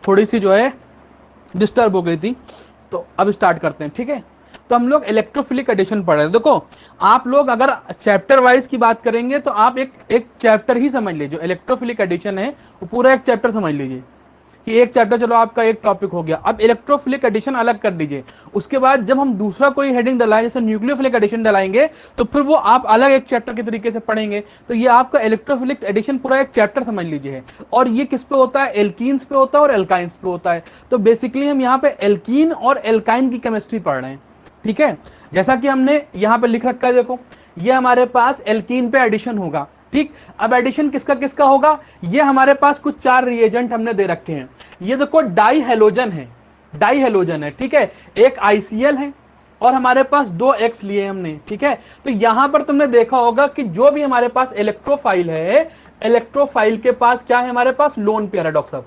थोड़ी सी जो है डिस्टर्ब हो गई थी, तो अब स्टार्ट करते हैं, ठीक है। तो हम लोग इलेक्ट्रोफिलिक एडिशन पढ़ रहे हैं। देखो आप लोग अगर चैप्टर वाइज की बात करेंगे तो आप एक एक चैप्टर ही समझ लीजिए, इलेक्ट्रोफिलिक एडिशन है वो पूरा एक चैप्टर समझ लीजिए कि एक चैप्टर, चलो आपका एक टॉपिक हो गया। अब इलेक्ट्रोफिलिक एडिशन अलग कर दीजिए, उसके बाद जब हम दूसरा कोई हेडिंग डलाएं जैसे न्यूक्लियोफिलिक एडिशन डलाएंगे तो फिर वो आप अलग एक चैप्टर के तरीके से पढ़ेंगे। तो ये आपका इलेक्ट्रोफिलिक एडिशन पूरा एक चैप्टर समझ लीजिए है। और ये किस पे होता है, एल्कीन्स पे होता है और एल्काइंस पे होता है। तो बेसिकली हम यहाँ पे एल्कीन और एल्काइन की केमिस्ट्री पढ़ रहे हैं, ठीक है। जैसा कि हमने यहाँ पे लिख रखा है, देखो ये हमारे पास एल्कीन पे एडिशन होगा, ठीक। अब एडिशन किसका किसका होगा, ये हमारे पास कुछ 4 रिएजेंट हमने दे रखे हैं। ये देखो डाई हेलोजन है, डाई हेलोजन है, ठीक है। एक आईसीएल है और हमारे पास 2 एक्स लिए हमने, ठीक है। तो यहां पर तुमने देखा होगा कि जो भी हमारे पास इलेक्ट्रोफाइल है, इलेक्ट्रोफाइल के पास क्या है, हमारे पास लोन पेयर है। डॉक्टर साहब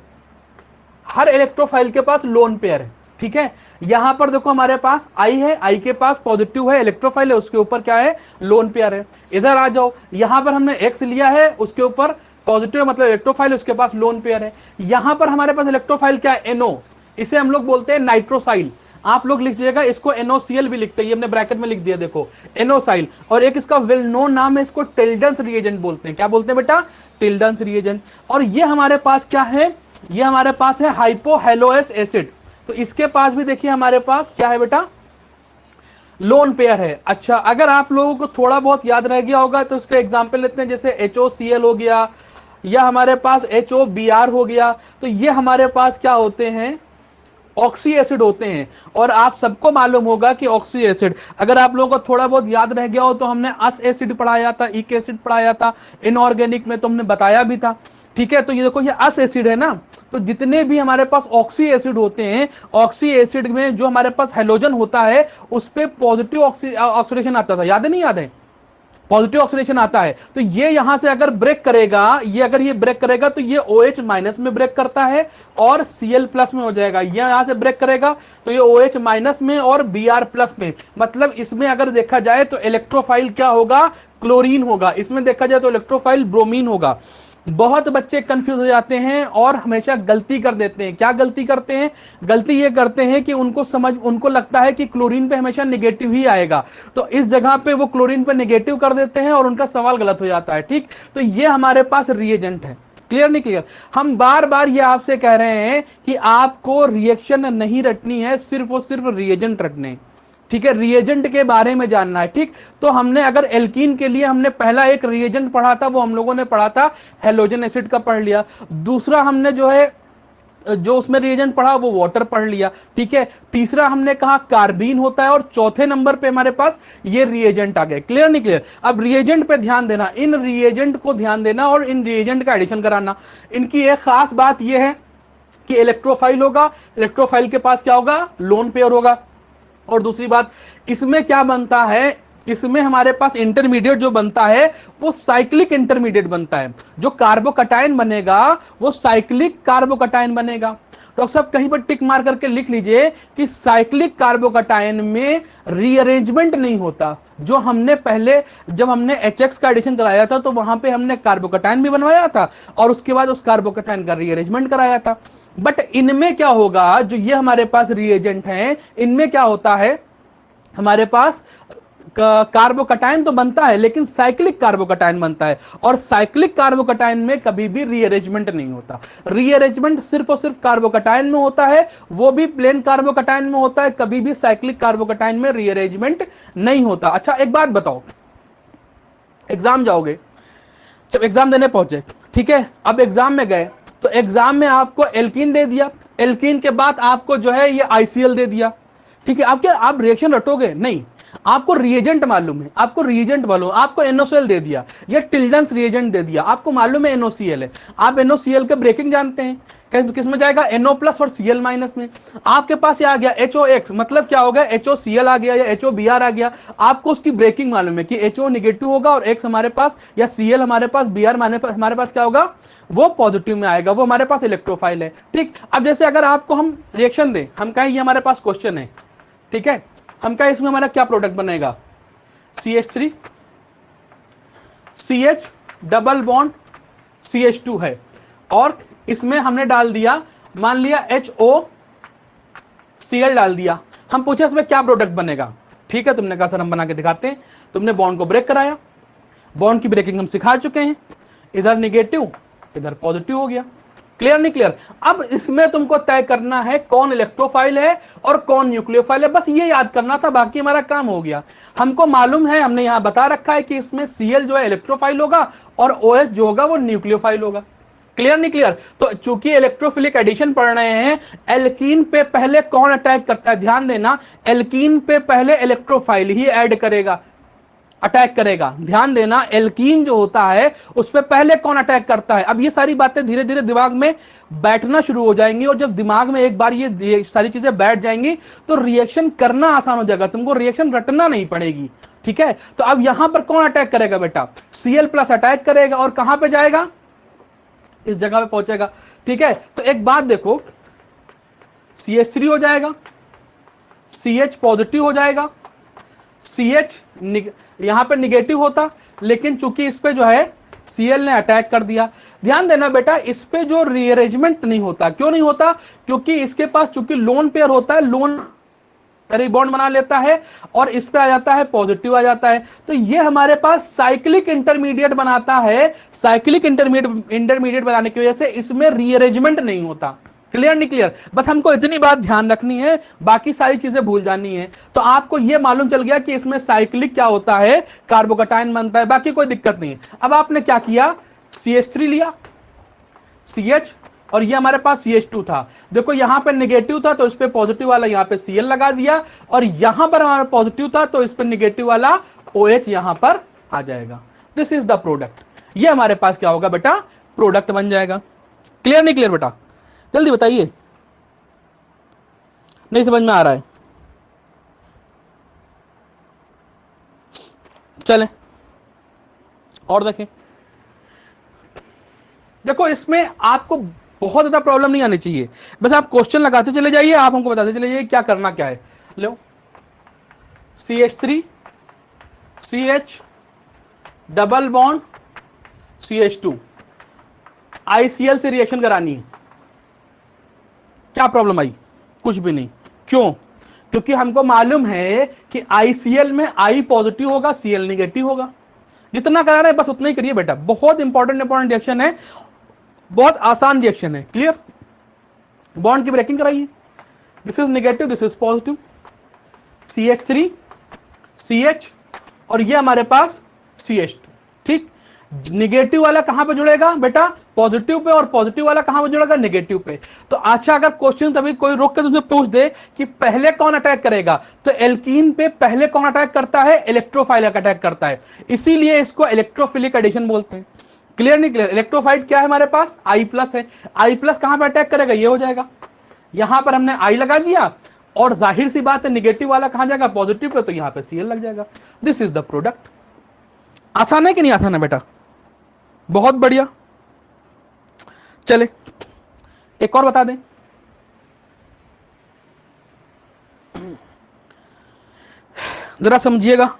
हर इलेक्ट्रोफाइल के पास लोन पेयर है, ठीक है। यहां पर देखो हमारे पास आई है, आई के पास पॉजिटिव है, इलेक्ट्रोफाइल है, उसके ऊपर क्या है, लोन पेयर है। इधर आ जाओ, यहां पर हमने एक्स लिया है, उसके ऊपर पॉजिटिव मतलब इलेक्ट्रोफाइल, उसके पास लोन पेयर है। यहां पर हमारे पास इलेक्ट्रोफाइल क्या है, एनओ, इसे हम लोग बोलते हैं नाइट्रोसाइल। आप लोग लिख दीजिएगा, इसको एनओसीएल भी लिखते हैं, ये हमने ब्रैकेट में लिख दिया, देखो एनोसाइल। और एक इसका वेल नोन नाम है, इसको टिल्डन्स रिएजेंट बोलते हैं। क्या बोलते हैं बेटा, टिल्डन्स रिएजेंट। और ये हमारे पास क्या है, ये हमारे पास है हाइपोहेलोएस एसिड। तो इसके पास भी देखिए हमारे पास क्या है बेटा, लोन पेयर है। अच्छा, अगर आप लोगों को थोड़ा बहुत याद रह गया होगा तो उसका एग्जांपल लेते हैं, जैसे HOCl हो गया या हमारे पास HOBr हो गया। तो ये हमारे पास क्या होते हैं, ऑक्सी एसिड होते हैं। और आप सबको मालूम होगा कि ऑक्सी एसिड, अगर आप लोगों को थोड़ा बहुत याद रह गया हो तो हमने अस एसिड पढ़ाया था, इक एसिड पढ़ाया था इनऑर्गेनिक में, तो हमने बताया भी था, ठीक है। तो ये देखो ये अस एसिड है ना, तो जितने भी हमारे पास ऑक्सी एसिड होते हैं, ऑक्सी एसिड में जो हमारे पास हेलोजन होता है उस पर पॉजिटिव ऑक्सीडेशन आता था, याद है नहीं याद है, पॉजिटिव ऑक्सीडेशन आता है। तो ये यहां से अगर ब्रेक करेगा, ये अगर ये ब्रेक करेगा तो ये OH माइनस में ब्रेक करता है और Cl प्लस में हो जाएगा। ये यहां से ब्रेक करेगा तो ये OH माइनस में और Br प्लस में, मतलब इसमें अगर देखा जाए तो इलेक्ट्रोफाइल क्या होगा, क्लोरीन होगा। इसमें देखा जाए तो इलेक्ट्रोफाइल ब्रोमीन होगा। बहुत बच्चे कंफ्यूज हो जाते हैं और हमेशा गलती कर देते हैं। क्या गलती करते हैं, गलती ये करते हैं कि उनको लगता है कि क्लोरीन पे हमेशा नेगेटिव ही आएगा, तो इस जगह पे वो क्लोरीन पे नेगेटिव कर देते हैं और उनका सवाल गलत हो जाता है, ठीक। तो ये हमारे पास रिएजेंट है, क्लियर नहीं क्लियर। हम बार बार ये आपसे कह रहे हैं कि आपको रिएक्शन नहीं रटनी है, सिर्फ और सिर्फ रिएजेंट रटने, ठीक है, रिएजेंट के बारे में जानना है, ठीक। तो हमने अगर एल्कीन के लिए हमने पहला एक रिएजेंट पढ़ा था, वो हम लोगों ने पढ़ा था हेलोजन एसिड का पढ़ लिया। दूसरा हमने जो है जो उसमें रिएजेंट पढ़ा वो वाटर पढ़ लिया, ठीक है। तीसरा हमने कहा कार्बीन होता है और चौथे नंबर पे हमारे पास ये रिएजेंट आ गए, क्लियर नहीं क्लियर। अब रिएजेंट पे ध्यान देना, इन रिएजेंट को ध्यान देना और इन रिएजेंट का एडिशन कराना। इनकी एक खास बात यह है कि इलेक्ट्रोफाइल होगा, इलेक्ट्रोफाइल के पास क्या होगा, लोन पेयर होगा। और दूसरी बात, इसमें क्या बनता है, इसमें हमारे पास इंटरमीडिएट जो बनता है वो साइक्लिक इंटरमीडिएट बनता है। जो कार्बोकटायन बनेगा वो साइक्लिक कार्बोकटायन बनेगा। डॉक्टर साहब कहीं पर टिक मार करके लिख लीजिए कि साइक्लिक कार्बोकटायन में रीअरेंजमेंट नहीं होता। जो हमने पहले जब हमने HX का एडिशन कराया था तो वहां पे हमने कार्बोकटायन भी बनवाया था और उसके बाद उस कार्बोकटायन का रीअरेंजमेंट कराया था। बट इनमें क्या होगा, जो ये हमारे पास रिएजेंट हैं, इनमें क्या होता है, हमारे पास कार्बोकटायन तो बनता है लेकिन साइक्लिक कार्बोकटायन बनता है। और साइक्लिक कार्बोकटायन में कभी भी रीअरेंजमेंट नहीं होता। रीअरेंजमेंट सिर्फ और सिर्फ कार्बोकटायन में होता है, वो भी प्लेन कार्बोकटायन में होता है, कभी भी साइक्लिक कार्बोकटायन में रीअरेंजमेंट नहीं होता। अच्छा एक बात बताओ, एग्जाम जाओगे, जब एग्जाम देने पहुंचे, ठीक है, अब एग्जाम में गए तो एग्जाम में आपको एल्कीन दे दिया, एल्कीन के बाद आपको जो है ये आईसीएल दे दिया, ठीक है। आप क्या आप रिएक्शन रटोगे, नहीं, आपको रिएजेंट मालूम है, आपको रिएजेंट मालूम, आपको एनओसीएल दे दिया, ये टिल्डन्स रिएजेंट दे दिया, आपको मालूम है एनओसीएल है, आप एनओसीएल के ब्रेकिंग जानते हैं, किस में जाएगा, NO प्लस और Cl माइनस में। आपके पास ये आ गया HOX, मतलब क्या हो गया, HOCl आ गया या HOBr आ गया। आपको उसकी ब्रेकिंग मालूम है कि HO निगेटिव होगा और X हमारे पास या Cl हमारे पास, Br हमारे पास क्या होगा, वो पॉजिटिव में आएगा, वो हमारे पास इलेक्ट्रोफाइल है, ठीक। अब जैसे अगर आपको हम रिएक्शन दें, हम कहें ये हमारे पास क्वेश्चन है, ठीक है, हम कहें इसमें हमारा क्या प्रोडक्ट बनेगा, CH3 CH double bond CH2 है और इसमें हमने डाल दिया मान लिया HOCl डाल दिया, हम पूछे इसमें क्या प्रोडक्ट बनेगा, ठीक है, तुमने कहा सर हम बना के दिखाते हैं, तुमने बॉन्ड को ब्रेक कराया, बॉन्ड की ब्रेकिंग हम सिखा चुके हैं, इधर निगेटिव इधर पॉजिटिव हो गया। क्लियर नहीं क्लियर? अब इसमें तुमको तय करना है कौन इलेक्ट्रोफाइल है और कौन न्यूक्लियोफाइल है, बस ये याद करना था, बाकी हमारा काम हो गया। हमको मालूम है, हमने यहां बता रखा है कि इसमें Cl जो है इलेक्ट्रोफाइल होगा और OH जो होगा वो न्यूक्लियोफाइल होगा। क्लियर नहीं क्लियर? तो चूंकि इलेक्ट्रोफिलिक एडिशन पढ़ रहे हैं, एल्कीन पे पहले कौन अटैक करता है, ध्यान देना, एल्कीन पे पहले इलेक्ट्रोफाइल ही ऐड करेगा, अटैक करेगा। ध्यान देना, एल्कीन जो होता है उस पर पहले कौन अटैक करता है। अब ये सारी बातें धीरे धीरे दिमाग में बैठना शुरू हो जाएंगी, और जब दिमाग में एक बार ये सारी चीजें बैठ जाएंगी तो रिएक्शन करना आसान हो जाएगा, तुमको रिएक्शन रटना नहीं पड़ेगी। ठीक है, तो अब यहां पर कौन अटैक करेगा बेटा, Cl+ अटैक करेगा और कहां पे जाएगा, इस जगह पे पहुंचेगा। ठीक है, तो एक बात देखो, CH3 हो जाएगा, CH पॉजिटिव हो जाएगा, CH यहां पे निगेटिव होता, लेकिन चूंकि इस पे जो है Cl ने अटैक कर दिया। ध्यान देना बेटा, इस पे जो रीअरेंजमेंट नहीं होता, क्यों नहीं होता, क्योंकि इसके पास चूंकि लोन पेयर होता है, लोन बॉन्ड बना लेता है और इस पे आ जाता है पॉजिटिव आ जाता है, तो ये हमारे पास साइक्लिक इंटरमीडिएट बनाता है। साइक्लिक इंटरमीडिएट बनाने की वजह से इसमें रीअरेंजमेंट नहीं होता। क्लियर नहीं क्लियर? बस हमको इतनी बात ध्यान रखनी है, बाकी सारी चीजें भूल जानी है। तो आपको यह मालूम चल गया कि इसमें साइक्लिक क्या होता है, कार्बोकटायन बनता है, बाकी कोई दिक्कत नहीं है। अब आपने क्या किया, CH3 लिया, CH, और ये हमारे पास CH2 था। देखो यहां पे नेगेटिव था तो इस पे पॉजिटिव वाला यहां पे Cl लगा दिया, और यहां पर हमारा पॉजिटिव था तो इस पे नेगेटिव वाला OH यहां पर आ जाएगा। This is the product. ये हमारे पास क्या होगा बेटा, प्रोडक्ट बन जाएगा। क्लियर नहीं क्लियर बेटा? जल्दी बताइए, नहीं समझ में आ रहा है? चलें और देखें। देखो इसमें आपको बहुत ज्यादा प्रॉब्लम नहीं आनी चाहिए, बस आप क्वेश्चन लगाते चले जाइए, आप हमको बताते चले जाइए क्या करना क्या है। लो, CH3 CH double bond CH2 ICl से रिएक्शन करानी है, क्या प्रॉब्लम आई? कुछ भी नहीं। क्यों? क्योंकि हमको मालूम है कि ICl में I पॉजिटिव होगा, Cl निगेटिव होगा। जितना करा रहे हैं बस उतना ही करिए बेटा, बहुत इंपॉर्टेंट रिएक्शन है, बहुत आसान रिएक्शन है। क्लियर? बॉन्ड की ब्रेकिंग कराइए, this is negative this is positive, CH3 CH और ये हमारे पास CH2। ठीक, निगेटिव वाला कहां पे जुड़ेगा बेटा, पॉजिटिव पे, और पॉजिटिव वाला कहां पे जुड़ेगा, नेगेटिव पे। तो अच्छा, अगर क्वेश्चन तभी कोई रोक कर तुमसे पूछ दे कि पहले कौन अटैक करेगा, तो एल्कीन पे पहले कौन अटैक करता है, इलेक्ट्रोफाइल अटैक करता है, इसीलिए इसको इलेक्ट्रोफिलिक एडिशन बोलते हैं। क्लियर नहीं क्लियर? इलेक्ट्रोफाइट क्या है हमारे पास, I+ है, I+ कहां पे अटैक करेगा, ये हो जाएगा, यहां पर हमने I लगा दिया, और जाहिर सी बात है निगेटिव वाला कहां जाएगा, पॉजिटिव पे, तो यहां पे Cl लग जाएगा। This is the product. आसान है कि नहीं आसान है बेटा? बहुत बढ़िया। चले एक और बता दें, जरा समझिएगा।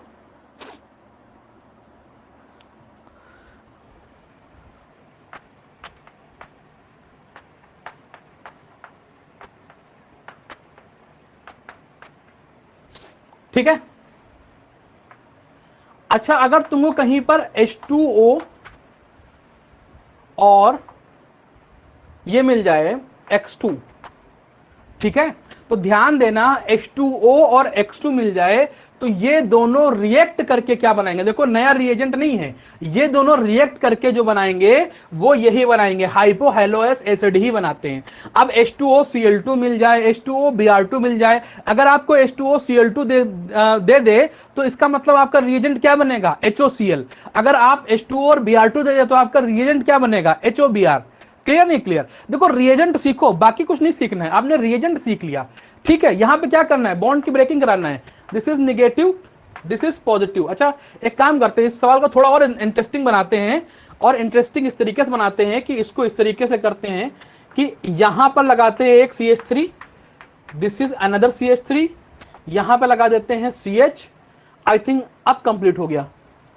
ठीक है, अच्छा, अगर तुमको कहीं पर H2O और ये मिल जाए X2, ठीक है, तो ध्यान देना, H2O और X2 मिल जाए तो ये दोनों रिएक्ट करके क्या बनाएंगे, देखो नया रिएजेंट नहीं है, ये दोनों रिएक्ट करके जो बनाएंगे वो यही बनाएंगे, हाइपोहैलोएस एसिड ही बनाते हैं। अब H2OCl2 मिल जाए, H2OBr2 मिल जाए, अगर आपको H2OCl2 दे तो इसका मतलब आपका रिएजेंट क्या बनेगा, HOCl। अगर आप H2O और Br2 दे तो आपका रिएजेंट क्या बनेगा, HOBr। क्लियर नहीं क्लियर? देखो रिएजेंट सीखो, बाकी कुछ नहीं सीखना है, आपने रिएजेंट सीख लिया। ठीक है, यहां पे क्या करना है, बॉन्ड की ब्रेकिंग कराना है, this is negative this is positive. अच्छा, एक काम करते हैं, इस सवाल को थोड़ा और इंटरेस्टिंग बनाते हैं, और इंटरेस्टिंग इस तरीके से बनाते हैं कि इसको इस तरीके से करते हैं कि यहां पर लगाते हैं एक CH3, this is another CH3, यहां पर लगा देते हैं CH। आई थिंक अब कंप्लीट हो गया,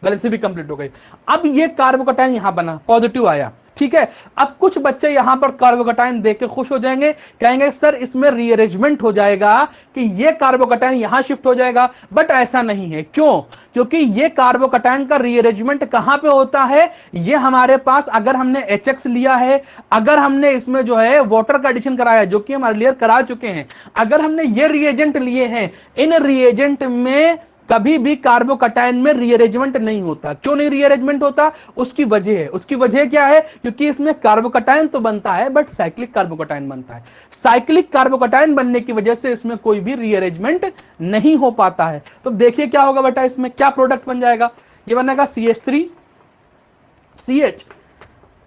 वैलेंसी भी कंप्लीट हो गई। अब ये कार्बोकटायन यहां बना, पॉजिटिव आया, ठीक है। अब कुछ बच्चे यहां पर कार्बोकटायन देख के खुश हो जाएंगे, कहेंगे सर इसमें रीअरेंजमेंट हो जाएगा कि ये कार्बोकटायन यहां शिफ्ट हो जाएगा, बट ऐसा नहीं है। क्यों? क्योंकि ये कार्बोकटायन का रीअरेंजमेंट कहां पे होता है, ये हमारे पास अगर हमने HX लिया है, अगर हमने इसमें जो है वाटर का एडिशन कराया जो कि हम अर्लियर करा चुके हैं, अगर हमने ये रिएजेंट लिए हैं, इन रिएजेंट में कभी भी कार्बोकटायन में रीअरेंजमेंट नहीं होता। क्यों नहीं रीअरेंजमेंट होता? उसकी वजह है। उसकी वजह क्या है? क्योंकि इसमें कार्बोकटायन तो बनता है बट साइक्लिक कार्बोकटायन बनता है। साइक्लिक कार्बोकटायन बनने की वजह से इसमें कोई भी रीअरेंजमेंट नहीं हो पाता है। तो देखिए क्या होगा बेटा, इसमें क्या प्रोडक्ट बन जाएगा, ये बनेगा CH3 CH।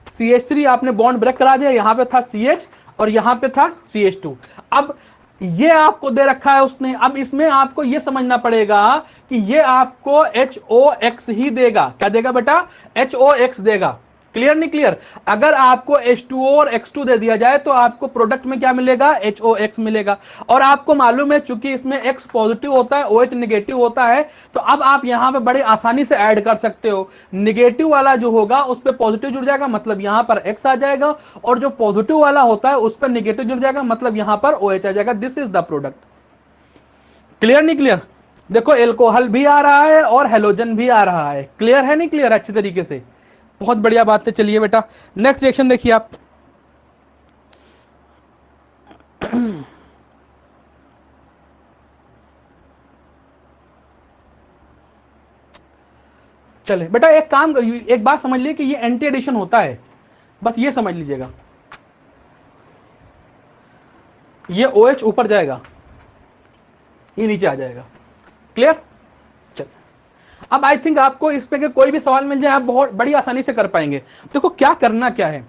CH3 आपने बॉन्ड ब्रेक करा दिया, यहां पे था CH और यहां पे था CH2। अब ये आपको दे रखा है उसने, अब इसमें आपको ये समझना पड़ेगा कि ये आपको HOX ही देगा। क्या देगा बेटा? HOX देगा। क्लियर नहीं क्लियर? अगर आपको H2O और X2 दे दिया जाए तो आपको प्रोडक्ट में क्या मिलेगा? HOX मिलेगा। और आपको मालूम है चूंकि इसमें X पॉजिटिव होता है, OH निगेटिव होता है, तो अब आप यहां पे बड़े आसानी से ऐड कर सकते हो। निगेटिव वाला जो होगा उस पर पॉजिटिव जुड़ जाएगा, मतलब यहां पर X आ जाएगा, और जो पॉजिटिव वाला होता है उस पर निगेटिव जुड़ जाएगा, मतलब यहां पर OH आ जाएगा। This is the product. Clear नहीं क्लियर? देखो एल्कोहल भी आ रहा है और हेलोजन भी आ रहा है। क्लियर है नहीं क्लियर? अच्छी तरीके से, बहुत बढ़िया बात है। चलिए बेटा नेक्स्ट रिएक्शन देखिए आप। चले बेटा एक काम, एक बात समझ लीजिए कि ये एंटी एडिशन होता है, बस ये समझ लीजिएगा। ये OH ऊपर जाएगा, ये नीचे आ जाएगा। क्लियर? चल, अब आई थिंक आपको इस पे कोई भी सवाल मिल जाए आप बहुत बड़ी आसानी से कर पाएंगे। देखो क्या करना क्या है,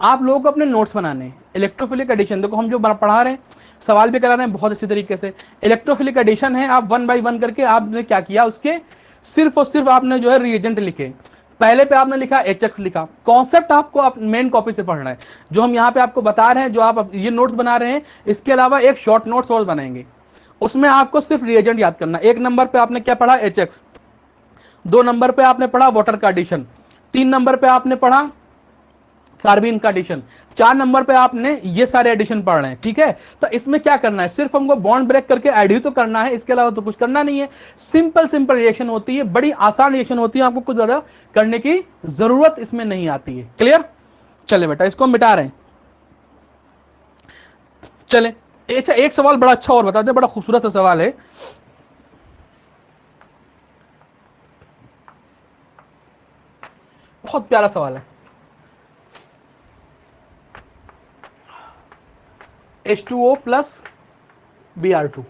आप लोगों को अपने नोट्स बनाने हैं। इलेक्ट्रोफिलिक एडिशन देखो हम जो पढ़ा रहे हैं, सवाल भी करा रहे हैं बहुत अच्छी तरीके से। इलेक्ट्रोफिलिक एडिशन है, आप 1 बाई 1 करके आपने क्या किया, उसके सिर्फ और सिर्फ आपने जो है रिएजेंट लिखे। पहले पे आपने लिखा HX लिखा। कॉन्सेप्ट आपको आप मेन कॉपी से पढ़ना है, जो हम यहाँ पे आपको बता रहे हैं, जो आप ये नोट्स बना रहे हैं, इसके अलावा एक शॉर्ट नोट्स और बनाएंगे। उसमें आपको सिर्फ रिएजेंट याद करना। 1 नंबर पे आपने क्या पढ़ा? HX। 2 नंबर पे आपने पढ़ा वाटर का एडिशन। 3 नंबर पे आपने पढ़ा कार्बन का एडिशन। 4 नंबर पे आपने ये सारे एडिशन पढ़ रहे हैं। ठीक है, तो इसमें क्या करना है, सिर्फ हमको बॉन्ड ब्रेक करके ऐड ही तो करना है, इसके अलावा तो कुछ करना नहीं है। सिंपल सिंपल रिएक्शन होती है, बड़ी आसान रिएक्शन होती है, आपको कुछ ज्यादा करने की जरूरत इसमें नहीं आती है। क्लियर? चले बेटा इसको हम मिटा रहे हैं। चले अच्छा, एक सवाल बड़ा अच्छा और बता दे, बड़ा खूबसूरत सा सवाल है। बहुत प्यारा सवाल है। H2O प्लस Br2,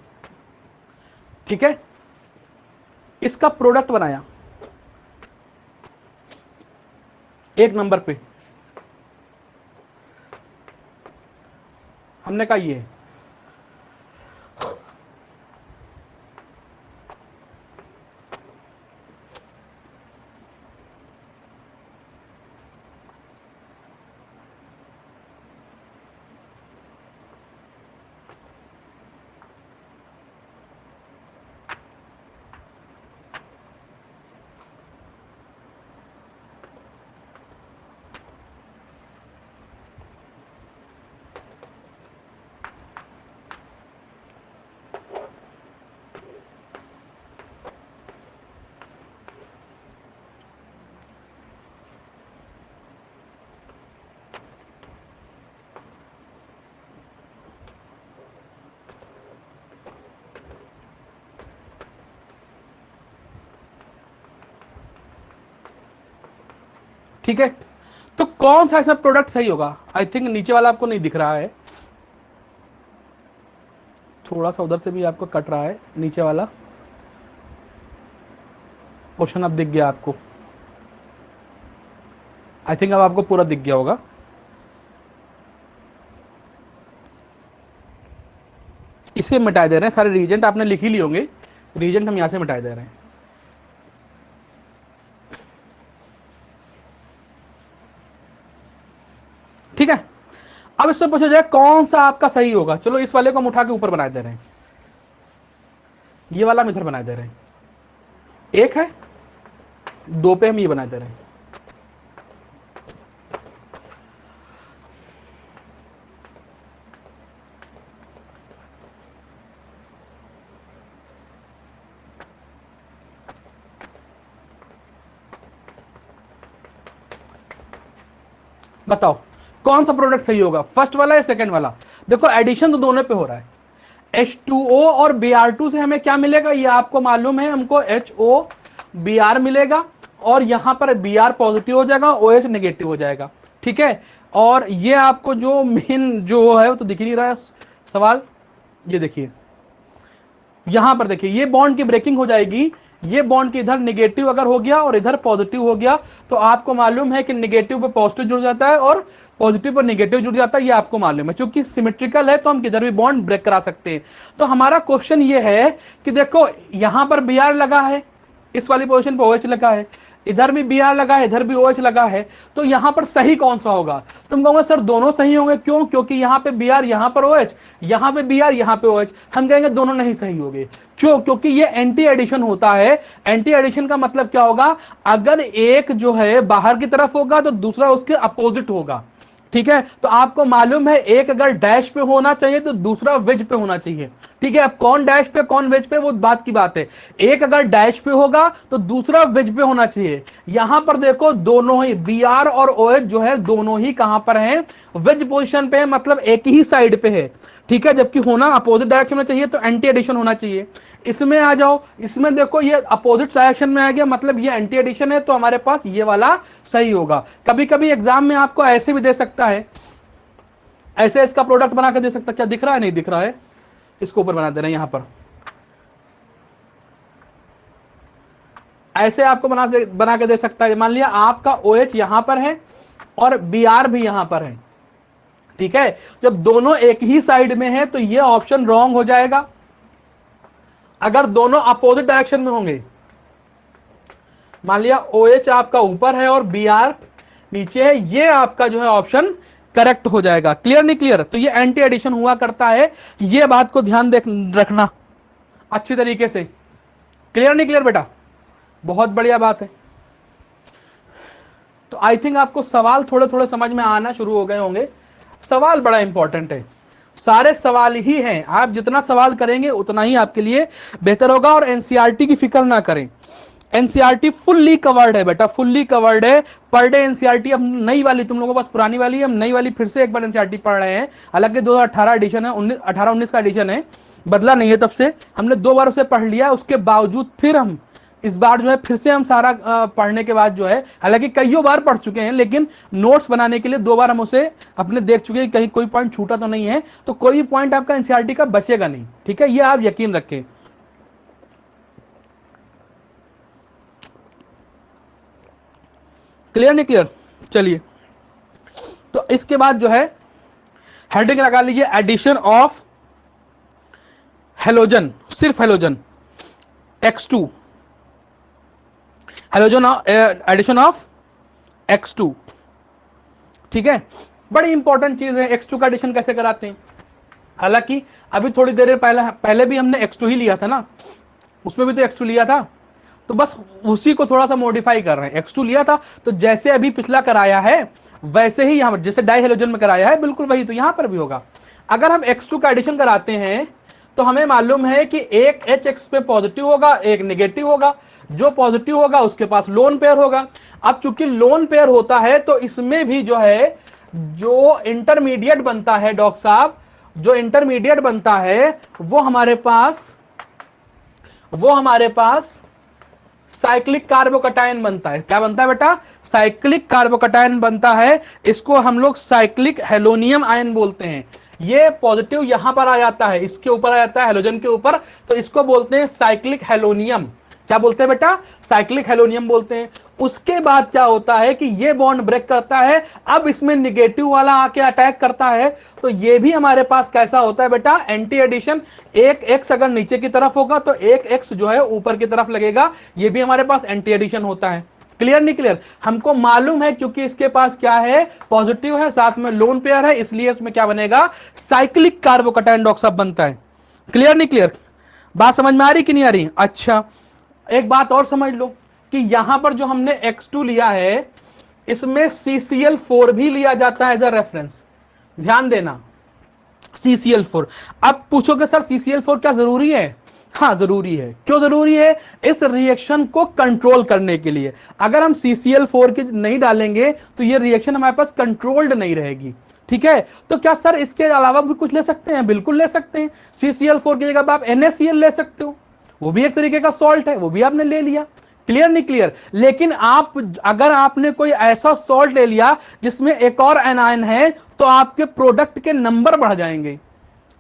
ठीक है, इसका प्रोडक्ट बनाया 1 नंबर पे। हमने कहा ये ठीक है। तो कौन सा ऐसा प्रोडक्ट सही होगा? आई थिंक नीचे वाला आपको नहीं दिख रहा है, थोड़ा सा उधर से भी आपको कट रहा है। नीचे वाला क्वेश्चन अब दिख गया आपको, आई थिंक अब आपको पूरा दिख गया होगा। इसे मिटा दे रहे हैं, सारे रीजेंट आपने लिख ही लिए होंगे, रीजेंट हम यहां से मिटा दे रहे हैं। ठीक है, अब इससे पूछा जाए कौन सा आपका सही होगा। चलो इस वाले को हम उठा के ऊपर बना दे रहे हैं, ये वाला हम इधर बना दे रहे हैं। एक है, 2 पे हम ये बना दे रहे हैं। बताओ कौन सा प्रोडक्ट सही होगा, फर्स्ट वाला या सेकंड वाला? देखो एडिशन तो दोनों पे हो रहा है, H2O और Br2 से हमें क्या मिलेगा ये आपको मालूम है, हमको HOBr मिलेगा और यहां पर Br पॉजिटिव हो जाएगा, OH नेगेटिव हो जाएगा, ठीक है। और ये आपको जो मेन जो है वो तो दिख ही नहीं रहा है सवाल, ये देखिए यहां पर देखिए ये बॉन्ड की ब्रेकिंग हो जाएगी, ये बॉन्ड की इधर नेगेटिव अगर हो गया और इधर पॉजिटिव हो गया तो आपको मालूम है कि नेगेटिव पे पॉजिटिव जुड़ जाता है और पॉजिटिव पर नेगेटिव जुड़ जाता है, ये आपको मालूम है। क्योंकि सिमेट्रिकल है तो हम किधर भी बॉन्ड ब्रेक करा सकते हैं। तो हमारा क्वेश्चन ये है कि देखो यहां पर Br लगा है, इस वाली पोजीशन पे OH लगा है, इधर भी Br लगा है, इधर भी OH लगा है, तो यहां पर सही कौन सा होगा? तुम कहोगे सर दोनों सही होंगे, क्यों? क्योंकि यहां पे Br यहां पर OH, यहां पे Br यहां पे OH। हम कहेंगे दोनों नहीं सही होंगे, क्यों? क्योंकि ये एंटी एडिशन होता है। एंटी एडिशन का मतलब क्या होगा? अगर एक जो है बाहर की तरफ होगा तो दूसरा उसके अपोजिट होगा, ठीक है। तो आपको मालूम है एक अगर डैश पे होना चाहिए तो दूसरा वेज पे होना चाहिए, ठीक है। अब कौन डैश पे कौन वेज पे वो बात की बात है, एक अगर डैश पे होगा तो दूसरा वेज पे होना चाहिए। यहां पर देखो दोनों ही Br और OH जो है दोनों ही कहां पर हैं? वेज पोजीशन पे है, मतलब एक ही साइड पे है, ठीक है। जबकि होना अपोजिट डायरेक्शन में चाहिए तो एंटी एडिशन होना चाहिए। इसमें आ जाओ, इसमें देखो ये अपोजिट डायरेक्शन में आ गया, मतलब ये एंटी एडिशन है, तो हमारे पास ये वाला सही होगा। कभी कभी एग्जाम में आपको ऐसे भी दे सकता है, ऐसे इसका प्रोडक्ट बना के दे सकता है, क्या दिख रहा है? नहीं दिख रहा है, इसको ऊपर बना दे रहे हैं, यहां पर ऐसे आपको बना के दे सकता है। मान लिया आपका OH यहां पर है और Br भी यहां पर है, ठीक है। जब दोनों एक ही साइड में है तो ये ऑप्शन रॉन्ग हो जाएगा। अगर दोनों अपोजिट डायरेक्शन में होंगे, मान लिया OH आपका ऊपर है और Br नीचे है, ये आपका जो है ऑप्शन करेक्ट हो जाएगा। क्लियर नहीं क्लियर? तो ये एंटी एडिशन हुआ करता है, ये बात को ध्यान रखना अच्छी तरीके से। क्लियर नहीं क्लियर बेटा? बहुत बढ़िया बात है। तो आई थिंक आपको सवाल थोड़े थोड़े समझ में आना शुरू हो गए होंगे। सवाल बड़ा इंपॉर्टेंट है, सारे सवाल ही हैं, आप जितना सवाल करेंगे उतना ही आपके लिए बेहतर होगा। और एनसीईआरटी की फिक्र ना करें, एनसीईआरटी फुल्ली कवर्ड है बेटा, फुल्ली कवर्ड है। पर डे एनसीईआरटी अब नई वाली, तुम लोगों के पास पुरानी वाली है, हम नई वाली फिर से एक बार एनसीईआरटी पढ़ रहे हैं। हालांकि 2018 एडिशन है, 18-19 का एडिशन है, बदला नहीं है तब से। हमने 2 बार उसे पढ़ लिया, उसके बावजूद फिर हम इस बार जो है फिर से हम सारा पढ़ने के बाद जो है, हालांकि कईयों बार पढ़ चुके हैं, लेकिन नोट्स बनाने के लिए 2 बार हम उसे अपने देख चुके हैं, कहीं कोई पॉइंट छूटा तो नहीं है। तो कोई पॉइंट आपका एनसीईआरटी का बचेगा नहीं, ठीक है, ये आप यकीन रखें। क्लियर नहीं क्लियर? चलिए, तो इसके बाद जो है हेडिंग लगा लीजिए, एडिशन ऑफ हेलोजन, सिर्फ halogen X2, halogen addition of X2, ठीक है। बड़ी इंपॉर्टेंट चीज है, X2 का एडिशन कैसे कराते हैं। हालांकि अभी थोड़ी देर पहले भी हमने X2 ही लिया था ना, उसमें भी तो X2 लिया था, तो बस उसी को थोड़ा सा मॉडिफाई कर रहे हैं। X2 लिया था तो जैसे अभी पिछला कराया है वैसे ही यहां पर, जैसे डाई हेलोजन में कराया है बिल्कुल वही तो यहां पर भी होगा। अगर हम X2 का एडिशन कराते हैं तो हमें मालूम है कि एक HX पे पॉजिटिव होगा, एक नेगेटिव होगा। जो पॉजिटिव होगा उसके पास लोन पेयर होगा। अब चूंकि लोन पेयर होता है तो इसमें भी जो है जो इंटरमीडिएट बनता है डॉक्टर साहब, जो इंटरमीडिएट बनता है वो हमारे पास साइक्लिक कार्बोकटायन बनता है। क्या बनता है बेटा? साइक्लिक कार्बोकटायन बनता है। इसको हम लोग साइक्लिक हेलोनियम आयन बोलते हैं। ये पॉजिटिव यहां पर आ जाता है, इसके ऊपर आ जाता है हेलोजन के ऊपर, तो इसको बोलते हैं साइक्लिक हेलोनियम। क्या बोलते हैं बेटा? साइक्लिक हेलोनियम बोलते हैं। उसके बाद क्या होता है कि ये बॉन्ड ब्रेक करता है, अब इसमें निगेटिव वाला आके अटैक करता है, तो ये भी हमारे पास कैसा होता है बेटा? Anti addition. एक एक्स अगर नीचे की तरफ होगा तो एक एक्स जो है ऊपर की तरफ लगेगा, ये भी हमारे पास एंटी एडिशन होता है। क्लियर नहीं क्लियर? हमको मालूम है क्योंकि इसके पास क्या है? पॉजिटिव है, साथ में लोन पेयर है, इसलिए इसमें क्या बनेगा? साइक्लिक कार्बोकटायन डॉक्टर साहब बनता है। क्लियर नहीं क्लियर? बात समझ में आ रही कि नहीं आ रही? अच्छा, एक बात और समझ लो कि यहां पर जो हमने X2 लिया है इसमें CCl4 भी लिया जाता है एज अ रेफरेंस। ध्यान देना, CCl4। अब पूछोगे सर CCl4 क्या जरूरी है? हाँ जरूरी है। क्यों जरूरी है? इस रिएक्शन को कंट्रोल करने के लिए। अगर हम CCl4 की नहीं डालेंगे तो ये रिएक्शन हमारे पास कंट्रोल्ड नहीं रहेगी। ठीक है, तो क्या सर इसके अलावा भी कुछ ले सकते हैं? बिल्कुल ले सकते हैं। CCl4 की जगह आप NaCl ले सकते हो, वो भी एक तरीके का सॉल्ट है, वो भी आपने ले लिया। क्लियर नहीं क्लियर? लेकिन आप अगर आपने कोई ऐसा सॉल्ट ले लिया जिसमें एक और एनायन है तो आपके प्रोडक्ट के नंबर बढ़ जाएंगे।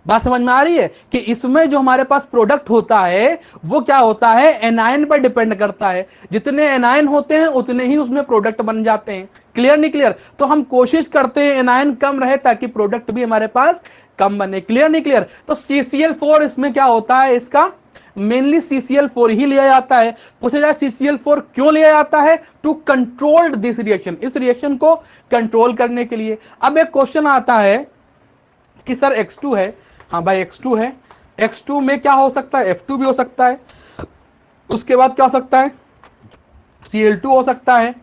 बात समझ में आ रही है कि इसमें जो हमारे पास प्रोडक्ट होता है वो क्या होता है, एनायन पर डिपेंड करता है। जितने एनायन होते हैं उतने ही उसमें प्रोडक्ट बन जाते हैं। क्लियर नहीं क्लियर? तो हम कोशिश करते हैं एनायन कम रहे ताकि प्रोडक्ट भी हमारे पास कम बने। क्लियर नहीं क्लियर? तो CCl4 इसमें क्या होता है, इसका मेनली CCl4 ही लिया जाता है। पूछा जाए CCl4 क्यों लिया जाता है? टू कंट्रोल दिस रिएक्शन, इस रिएक्शन को कंट्रोल करने के लिए। अब एक क्वेश्चन आता है कि सर X2 है, हाँ भाई X2 है, X2 में क्या हो सकता है? F2 भी हो सकता है, उसके बाद क्या हो सकता है? Cl2 हो सकता है,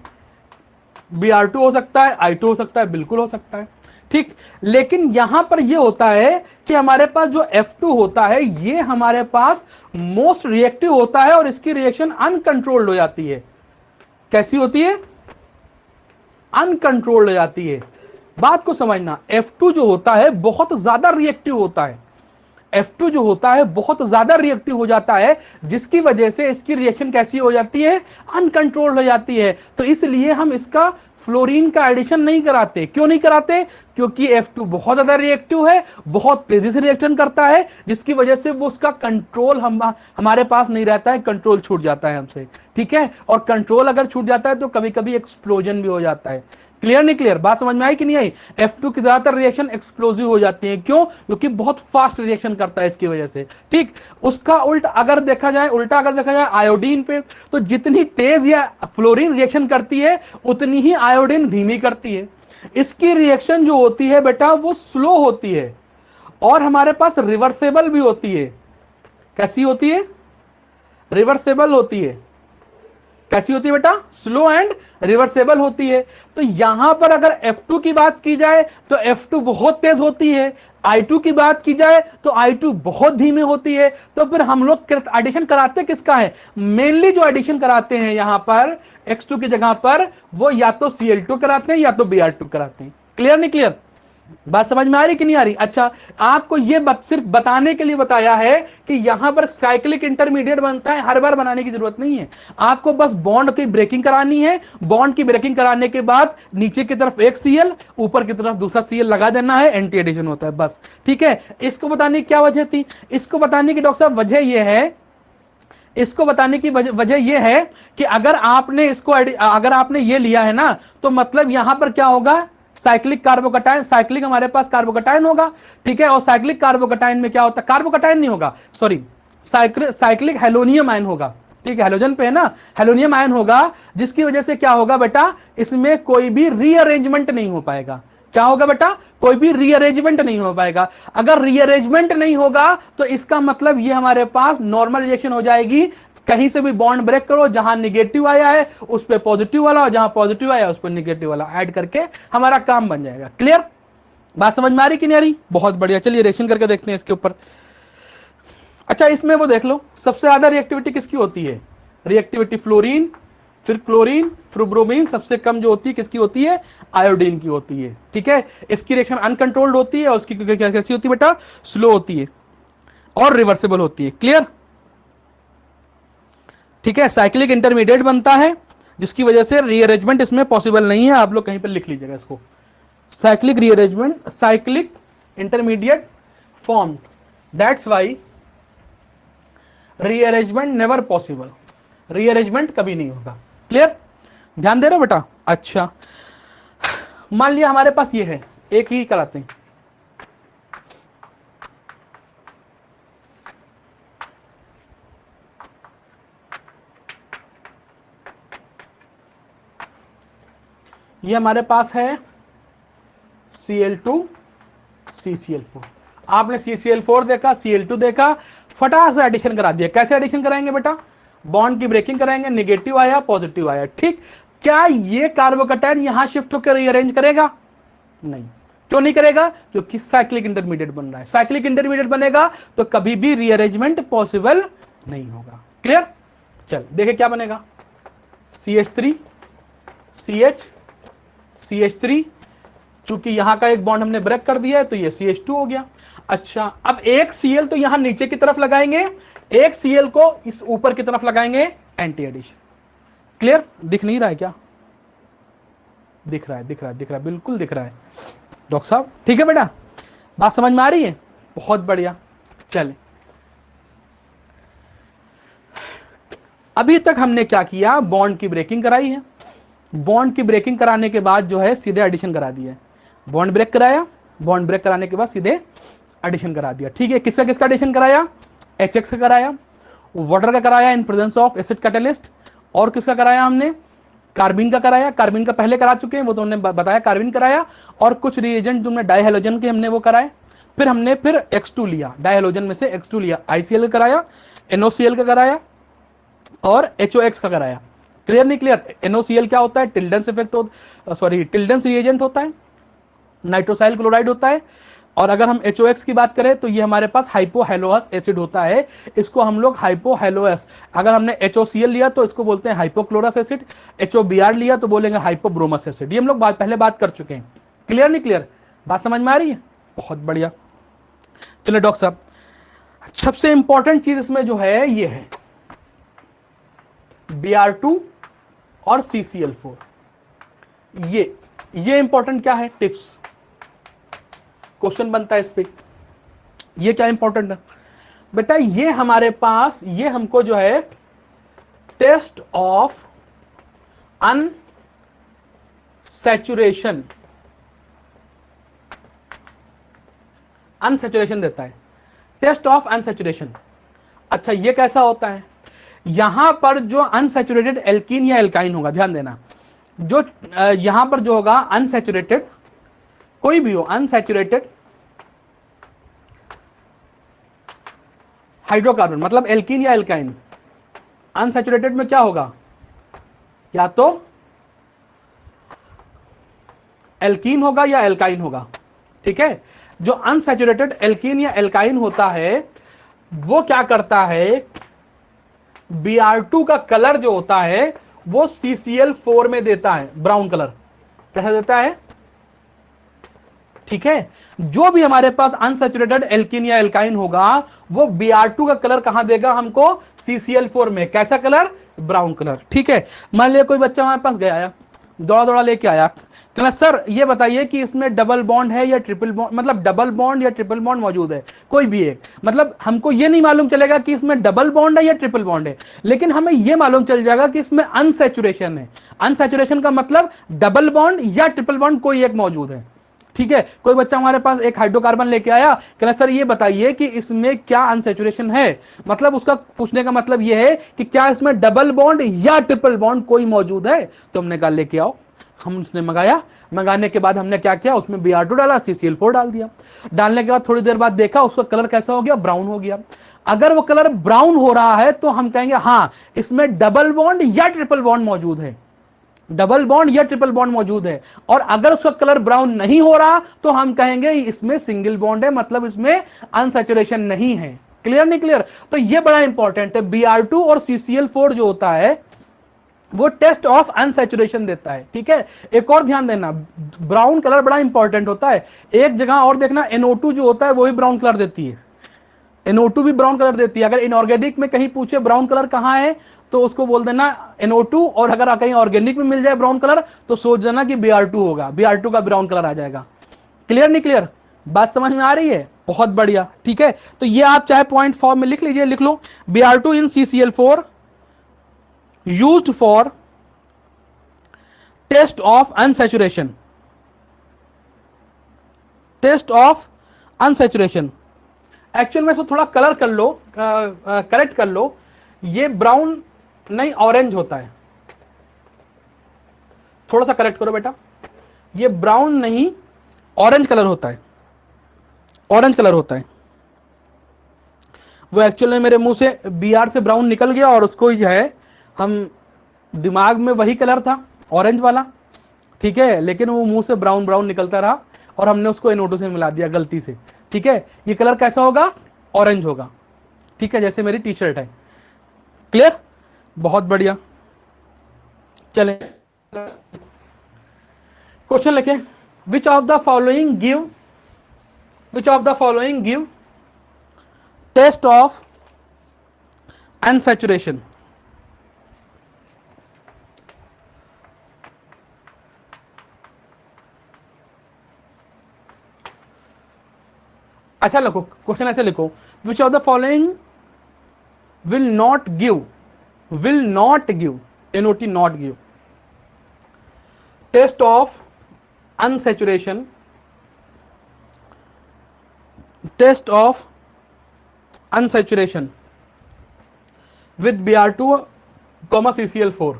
Br2 हो सकता है, I2 हो सकता है, बिल्कुल हो सकता है। ठीक, लेकिन यहां पर यह होता है कि हमारे पास जो F2 होता है ये हमारे पास मोस्ट रिएक्टिव होता है और इसकी रिएक्शन अनकंट्रोल्ड हो जाती है। कैसी होती है? अनकंट्रोल्ड हो जाती है। बात को समझना, F2 जो होता है बहुत ज्यादा रिएक्टिव होता है। F2 जो होता है बहुत ज्यादा रिएक्टिव हो जाता है, जिसकी वजह से इसकी रिएक्शन कैसी हो जाती है? अनकंट्रोल्ड हो जाती है। तो इसलिए हम इसका फ्लोरीन का एडिशन नहीं कराते। क्यों नहीं कराते? क्योंकि F2 बहुत ज्यादा रिएक्टिव है, बहुत तेजी से रिएक्शन करता है, जिसकी वजह से वो उसका कंट्रोल हमारे पास नहीं रहता है, कंट्रोल छूट जाता है हमसे। ठीक है, और कंट्रोल अगर छूट जाता है तो कभी कभी एक्सप्लोजन भी हो जाता है। क्लियर नहीं क्लियर? बात समझ में आई कि नहीं आई? F2 की ज्यादातर रिएक्शन एक्सप्लोसिव हो जाती है। क्यों? क्योंकि बहुत फास्ट रिएक्शन करता है इसकी वजह से। ठीक, उसका उल्टा अगर देखा जाए आयोडीन पे, तो जितनी तेज या फ्लोरीन रिएक्शन करती है उतनी ही आयोडीन धीमी करती है। इसकी रिएक्शन जो होती है बेटा वो स्लो होती है और हमारे पास रिवर्सेबल भी होती है। कैसी होती है? रिवर्सेबल होती है। कैसी होती है बेटा? स्लो एंड रिवर्सेबल होती है। तो यहां पर अगर F2 की बात की जाए तो F2 बहुत तेज होती है, I2 की बात की जाए तो I2 बहुत धीमे होती है। तो फिर हम लोग एडिशन कराते किसका है? मेनली जो एडिशन कराते हैं यहां पर X2 की जगह पर वो या तो Cl2 कराते हैं या तो Br2 कराते हैं। क्लियर नहीं क्लियर? बात समझ में आ रही कि नहीं आ रही? अच्छा, आपको यह सिर्फ बताने के लिए बताया है कि यहां पर साइक्लिक इंटरमीडिएट बनता है, हर बार बनाने की जरूरत नहीं है। आपको बस बॉन्ड की ब्रेकिंग करानी है। बॉन्ड की ब्रेकिंग कराने के बाद नीचे की तरफ एक Cl, ऊपर की तरफ दूसरा Cl लगा देना है, एंटी एडिशन होता है बस। ठीक है, इसको बताने की क्या वजह थी? इसको बताने की डॉक्टर साहब वजह यह है, इसको बताने की वजह यह है कि अगर आपने ये लिया है ना, तो मतलब यहां पर क्या होगा? साइक्लिक कार्बोकटायन, साइक्लिक हमारे पास कार्बोकटायन होगा। ठीक है, और साइक्लिक कार्बोकटायन में क्या होता है? कार्बोकटायन नहीं होगा, सॉरी, साइक्लिक हेलोनियम आयन होगा। ठीक है, हेलोजन पे है ना, हेलोनियम आयन होगा, जिसकी वजह से क्या होगा बेटा? इसमें कोई भी रीअरेंजमेंट नहीं हो पाएगा। क्या होगा बेटा? कोई भी रीअरेंजमेंट नहीं हो पाएगा। अगर रीअरेंजमेंट नहीं होगा तो इसका मतलब ये हमारे पास नॉर्मल रिएक्शन हो जाएगी। कहीं से भी बॉन्ड ब्रेक करो, जहां निगेटिव आया है उस पर पॉजिटिव वाला, और जहां पॉजिटिव आया उस पर निगेटिव वाला ऐड करके हमारा काम बन जाएगा। क्लियर? बात समझ में आ रही कि नहीं आ रही? बहुत बढ़िया, चलिए रिएक्शन करके देखते हैं इसके ऊपर। अच्छा, इसमें वो देख लो सबसे ज्यादा रिएक्टिविटी किसकी होती है? रिएक्टिविटी फ्लोरीन, फिर क्लोरीन, फिर ब्रोमीन। सबसे कम जो होती है किसकी होती है? आयोडीन की होती है। ठीक है, इसकी रिएक्शन अनकंट्रोल्ड होती है और उसकी कैसी होती है बेटा? स्लो होती है और रिवर्सिबल होती है। क्लियर? ठीक है, साइक्लिक इंटरमीडिएट बनता है जिसकी वजह से रीअरेंजमेंट इसमें पॉसिबल नहीं है। आप लोग कहीं पर लिख लीजिएगा इसको, cyclic rearrangement, cyclic intermediate form, that's why rearrangement never possible, rearrangement कभी नहीं होगा। क्लियर? ध्यान दे रहे हो बेटा? अच्छा, मान लिया हमारे पास ये है, एक ही कराते हैं। ये हमारे पास है Cl2 CCl4। आपने CCl4 देखा, Cl2 देखा, फटाक से एडिशन करा दिया। कैसे एडिशन कराएंगे बेटा? बॉन्ड की ब्रेकिंग कराएंगे, निगेटिव आया, पॉजिटिव आया। ठीक, क्या ये कार्बोकटायन यहां शिफ्ट होकर रीअरेंज करेगा? नहीं। क्यों नहीं करेगा? क्योंकि साइक्लिक इंटरमीडिएट बन रहा है। साइक्लिक इंटरमीडिएट बनेगा तो कभी भी रीअरेंजमेंट पॉसिबल नहीं होगा। क्लियर? चल देखे क्या बनेगा, CH3 CH CH3, चूंकि यहां का एक बॉन्ड हमने ब्रेक कर दिया है तो ये CH2 हो गया। अच्छा, अब एक Cl तो यहां नीचे की तरफ लगाएंगे, एक Cl को इस ऊपर की तरफ लगाएंगे, एंटी एडिशन। क्लियर? दिख नहीं रहा है क्या? दिख रहा है, दिख रहा है, दिख रहा है, बिल्कुल दिख रहा है डॉक्टर साहब। ठीक है बेटा, बात समझ में आ रही है? बहुत बढ़िया। चले, अभी तक हमने क्या किया, बॉन्ड की ब्रेकिंग कराई है। बॉन्ड की ब्रेकिंग कराने के बाद जो है सीधे एडिशन करा दिया है। बॉन्ड ब्रेक कराया, बॉन्ड ब्रेक कराने के बाद सीधे एडिशन करा दिया। ठीक है, किसका किसका एडिशन कराया? HX का कराया, वाटर का कराया in presence of acid catalyst, और किसका कराया हमने? कार्बिन का कराया। कार्बिन का पहले करा चुके हैं, वो तो हमने बताया, कार्बिन कराया। और कुछ रिएजेंट तुमने डाइहेलोजन के हमने वो कराए। फिर हमने फिर X2 लिया, डाइहेलोजन में से X2 लिया, ICL कराया, NOCl का कराया और HOX का कराया। क्लियर नहीं क्लियर? NOCl क्या होता है? Tilden's effect sorry Tilden's reagent होता है, नाइट्रोसाइल क्लोराइड होता है। और अगर हम HOX की बात करें तो ये हमारे पास हाइपोहेलोअस एसिड होता है, इसको हम लोग हाइपोहेलोअस। अगर हमने HOCl लिया तो इसको बोलते हैं हाइपोक्लोरस एसिड, HOBr लिया तो बोलेंगे हाइपोब्रोमस एसिड। ये हम लोग पहले बात कर चुके हैं। क्लियर नहीं क्लियर? बात समझ में आ रही है? बहुत बढ़िया। चलिए डॉक्टर साहब, सबसे इंपॉर्टेंट चीज इसमें जो है ये है Br2 और CCl4। ये इंपॉर्टेंट क्या है? टिप्स, क्वेश्चन बनता है इस पे। ये क्या इंपॉर्टेंट है बेटा? ये हमारे पास, ये हमको जो है टेस्ट ऑफ अनसैचुरेशन देता है, टेस्ट ऑफ अनसैचुरेशन। अच्छा, ये कैसा होता है? यहां पर जो अनसैचुरेटेड एल्कीन या एल्काइन होगा, ध्यान देना, जो यहां पर जो होगा अनसैचुरेटेड, कोई भी हो अनसैचुरेटेड हाइड्रोकार्बन, मतलब एल्कीन या एल्काइन, अनसैचुरेटेड में क्या होगा? या तो एल्कीन होगा या एल्काइन होगा। ठीक है, जो अनसैचुरेटेड एल्कीन या एल्काइन होता है वो क्या करता है, Br2 का कलर जो होता है वो CCl4 में देता है, ब्राउन कलर कैसा देता है? ठीक है, जो भी हमारे पास अनसैचुरेटेड एल्कीन या एल्काइन होगा वो Br2 का कलर कहां देगा हमको? CCl4 में। कैसा कलर? Brown colour. ठीक है, मान लिया कोई बच्चा हमारे पास गया, दौड़ा दौड़ा लेके आया, कहना सर ये बताइए कि इसमें डबल बॉन्ड है या ट्रिपल बॉन्ड, मतलब डबल बॉन्ड या ट्रिपल बॉन्ड मौजूद है, कोई भी एक। मतलब हमको ये नहीं मालूम चलेगा कि इसमें डबल बॉन्ड है या ट्रिपल बॉन्ड है, लेकिन हमें यह मालूम चल जाएगा कि इसमें अनसैचुरेशन है। अनसैचुरेशन का मतलब डबल बॉन्ड या ट्रिपल बॉन्ड कोई एक मौजूद है। ठीक है, कोई बच्चा हमारे पास एक हाइड्रोकार्बन लेके आया, कहना सर ये बताइए कि इसमें क्या अनसैचुरेशन है, मतलब उसका पूछने का मतलब यह है कि क्या इसमें डबल बॉन्ड या ट्रिपल बॉन्ड कोई मौजूद है। तो हमने कहा लेके आओ, हम उसने मंगाया, मंगाने के बाद हमने क्या किया, उसमें Br2 डाला, CCl4 डाल दिया। डालने के बाद थोड़ी देर बाद देखा उसका कलर कैसा हो गया? ब्राउन हो गया। अगर वो कलर ब्राउन हो रहा है तो हम कहेंगे हाँ इसमें डबल बॉन्ड या ट्रिपल बॉन्ड मौजूद है, डबल बॉन्ड या ट्रिपल बॉन्ड मौजूद है। और अगर उसका कलर ब्राउन नहीं हो रहा तो हम कहेंगे इसमें सिंगल बॉन्ड है, मतलब इसमें अनसैचुरेशन नहीं है। क्लियर नहीं क्लियर? तो ये बड़ा इंपॉर्टेंट है। Br2 और CCl4 जो होता है वो टेस्ट ऑफ अनसैचुरेशन देता है। ठीक है, एक और ध्यान देना, ब्राउन कलर बड़ा इंपॉर्टेंट होता है। एक जगह और देखना, NO2 जो होता है वो भी ब्राउन कलर देती है, NO2 भी ब्राउन कलर देती है। अगर इनऑर्गेनिक में कहीं पूछे ब्राउन कलर कहां है तो उसको बोल देना NO2, और अगर कहीं ऑर्गेनिक में मिल जाए ब्राउन कलर तो सोच देना कि Br2 होगा, Br2 का ब्राउन कलर आ जाएगा। क्लियर नहीं क्लियर? बात समझ में आ रही है? बहुत बढ़िया। ठीक है, तो ये आप चाहे पॉइंट फॉर्म में लिख लीजिए, लिख लो Br2 in CCl4 used for test of unsaturation, test of unsaturation. Actual में इसको थोड़ा कलर कर लो, करेक्ट कर लो, ये ब्राउन नहीं ऑरेंज होता है, थोड़ा सा करेक्ट करो बेटा, ये ब्राउन नहीं ऑरेंज कलर होता है, ऑरेंज कलर होता है। वो एक्चुअल में मेरे मुंह से Br से ब्राउन निकल गया और उसको जो है हम दिमाग में वही कलर था ऑरेंज वाला, ठीक है, लेकिन वो मुंह से ब्राउन ब्राउन निकलता रहा और हमने उसको NO2 से मिला दिया गलती से, ठीक है। ये कलर कैसा होगा, ऑरेंज होगा, ठीक है, जैसे मेरी टी शर्ट है। क्लियर, बहुत बढ़िया। चले क्वेश्चन लिखे, which of the following give test of unsaturation. ऐसा लिखो क्वेश्चन, ऐसे लिखो, which of the following will not give NOT not give test of unsaturation with Br2, CCl4।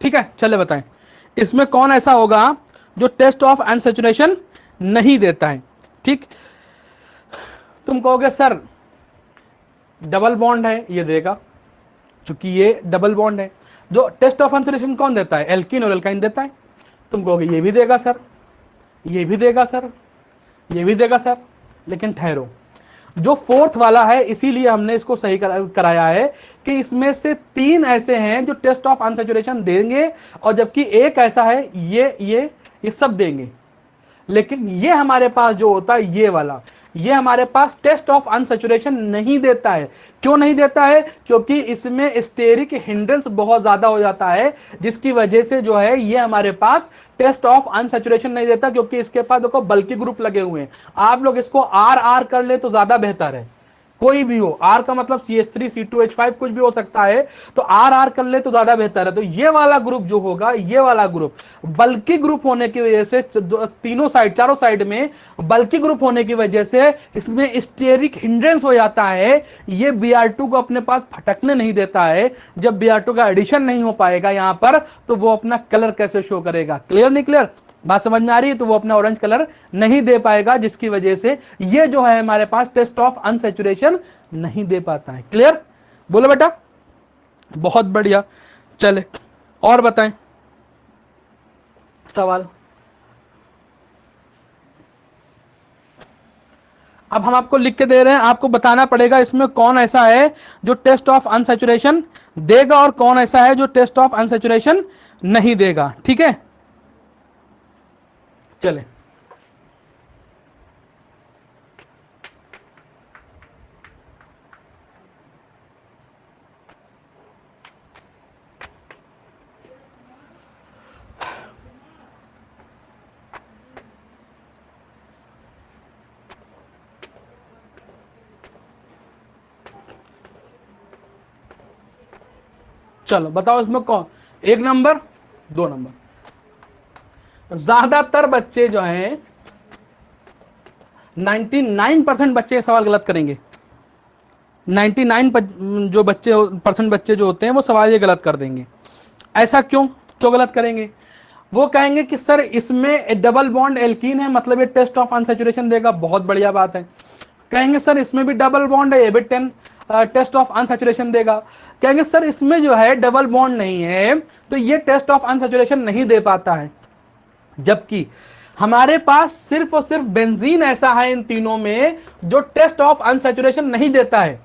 ठीक है, चले बताएं इसमें कौन ऐसा होगा जो टेस्ट ऑफ अनसैचुरेशन नहीं देता है। ठीक, तुम कहोगे सर डबल बॉन्ड है, ये देगा, क्योंकि ये डबल बॉन्ड है। जो टेस्ट ऑफ अनसैचुरेशन कौन देता है, एल्कीन और एल्काइन देता है। तुम कहोगे ये भी देगा सर, ये भी देगा सर, ये भी देगा सर, लेकिन ठहरो, जो फोर्थ वाला है, इसीलिए हमने इसको सही कराया है कि इसमें से 3 ऐसे हैं जो टेस्ट ऑफ अनसैचुरेशन देंगे, और जबकि एक ऐसा है ये सब देंगे। लेकिन ये हमारे पास जो होता है ये वाला, ये हमारे पास टेस्ट ऑफ अनसैचुरेशन नहीं देता है। क्यों नहीं देता है, क्योंकि इसमें स्टेरिक हिंड्रेंस बहुत ज्यादा हो जाता है, जिसकी वजह से जो है ये हमारे पास टेस्ट ऑफ अनसैचुरेशन नहीं देता, क्योंकि इसके पास देखो बल्कि ग्रुप लगे हुए हैं। आप लोग इसको आर कर ले तो ज्यादा बेहतर है, कोई भी हो, आर का मतलब CH3 C2H5 कुछ भी हो सकता है, तो आर कर ले तो ज्यादा बेहतर है। तो ये वाला ग्रुप जो होगा, ये वाला ग्रुप बल्कि ग्रुप होने की वजह से, तीनों साइड, चारों साइड में बल्कि ग्रुप होने की वजह से इसमें स्टेरिक हिंड्रेंस हो जाता है। ये Br2 को अपने पास फटकने नहीं देता है। जब Br2 का एडिशन नहीं हो पाएगा यहां पर, तो वो अपना कलर कैसे शो करेगा। क्लियर नहीं क्लियर, बात समझ में आ रही है। तो वो अपना ऑरेंज कलर नहीं दे पाएगा, जिसकी वजह से ये जो है हमारे पास टेस्ट ऑफ अनसैचुरेशन नहीं दे पाता है। क्लियर, बोलो बेटा, बहुत बढ़िया। चले और बताएं सवाल। अब हम आपको लिख के दे रहे हैं, आपको बताना पड़ेगा इसमें कौन ऐसा है जो टेस्ट ऑफ अनसैचुरेशन देगा और कौन ऐसा है जो टेस्ट ऑफ अनसैचुरेशन नहीं देगा। ठीक है, चले चलो बताओ इसमें कौन, 1 नंबर 2 नंबर। ज्यादातर बच्चे जो हैं 99% बच्चे सवाल गलत करेंगे। 99 जो बच्चे % बच्चे जो होते हैं वो सवाल ये गलत कर देंगे। ऐसा क्यों गलत करेंगे, वो कहेंगे कि सर इसमें डबल बॉन्ड एल्कीन है, मतलब ये टेस्ट ऑफ अनसैचुरेशन देगा। बहुत बढ़िया बात है। कहेंगे सर इसमें भी डबल बॉन्ड है, ये भी टेस्ट ऑफ अनसैचुरेशन देगा। कहेंगे सर इसमें जो है डबल बॉन्ड नहीं है, तो ये टेस्ट ऑफ अनसैचुरेशन नहीं दे पाता है। जबकि हमारे पास सिर्फ और सिर्फ बेंजीन ऐसा है इन तीनों में जो टेस्ट ऑफ अनसैचुरेशन नहीं देता है।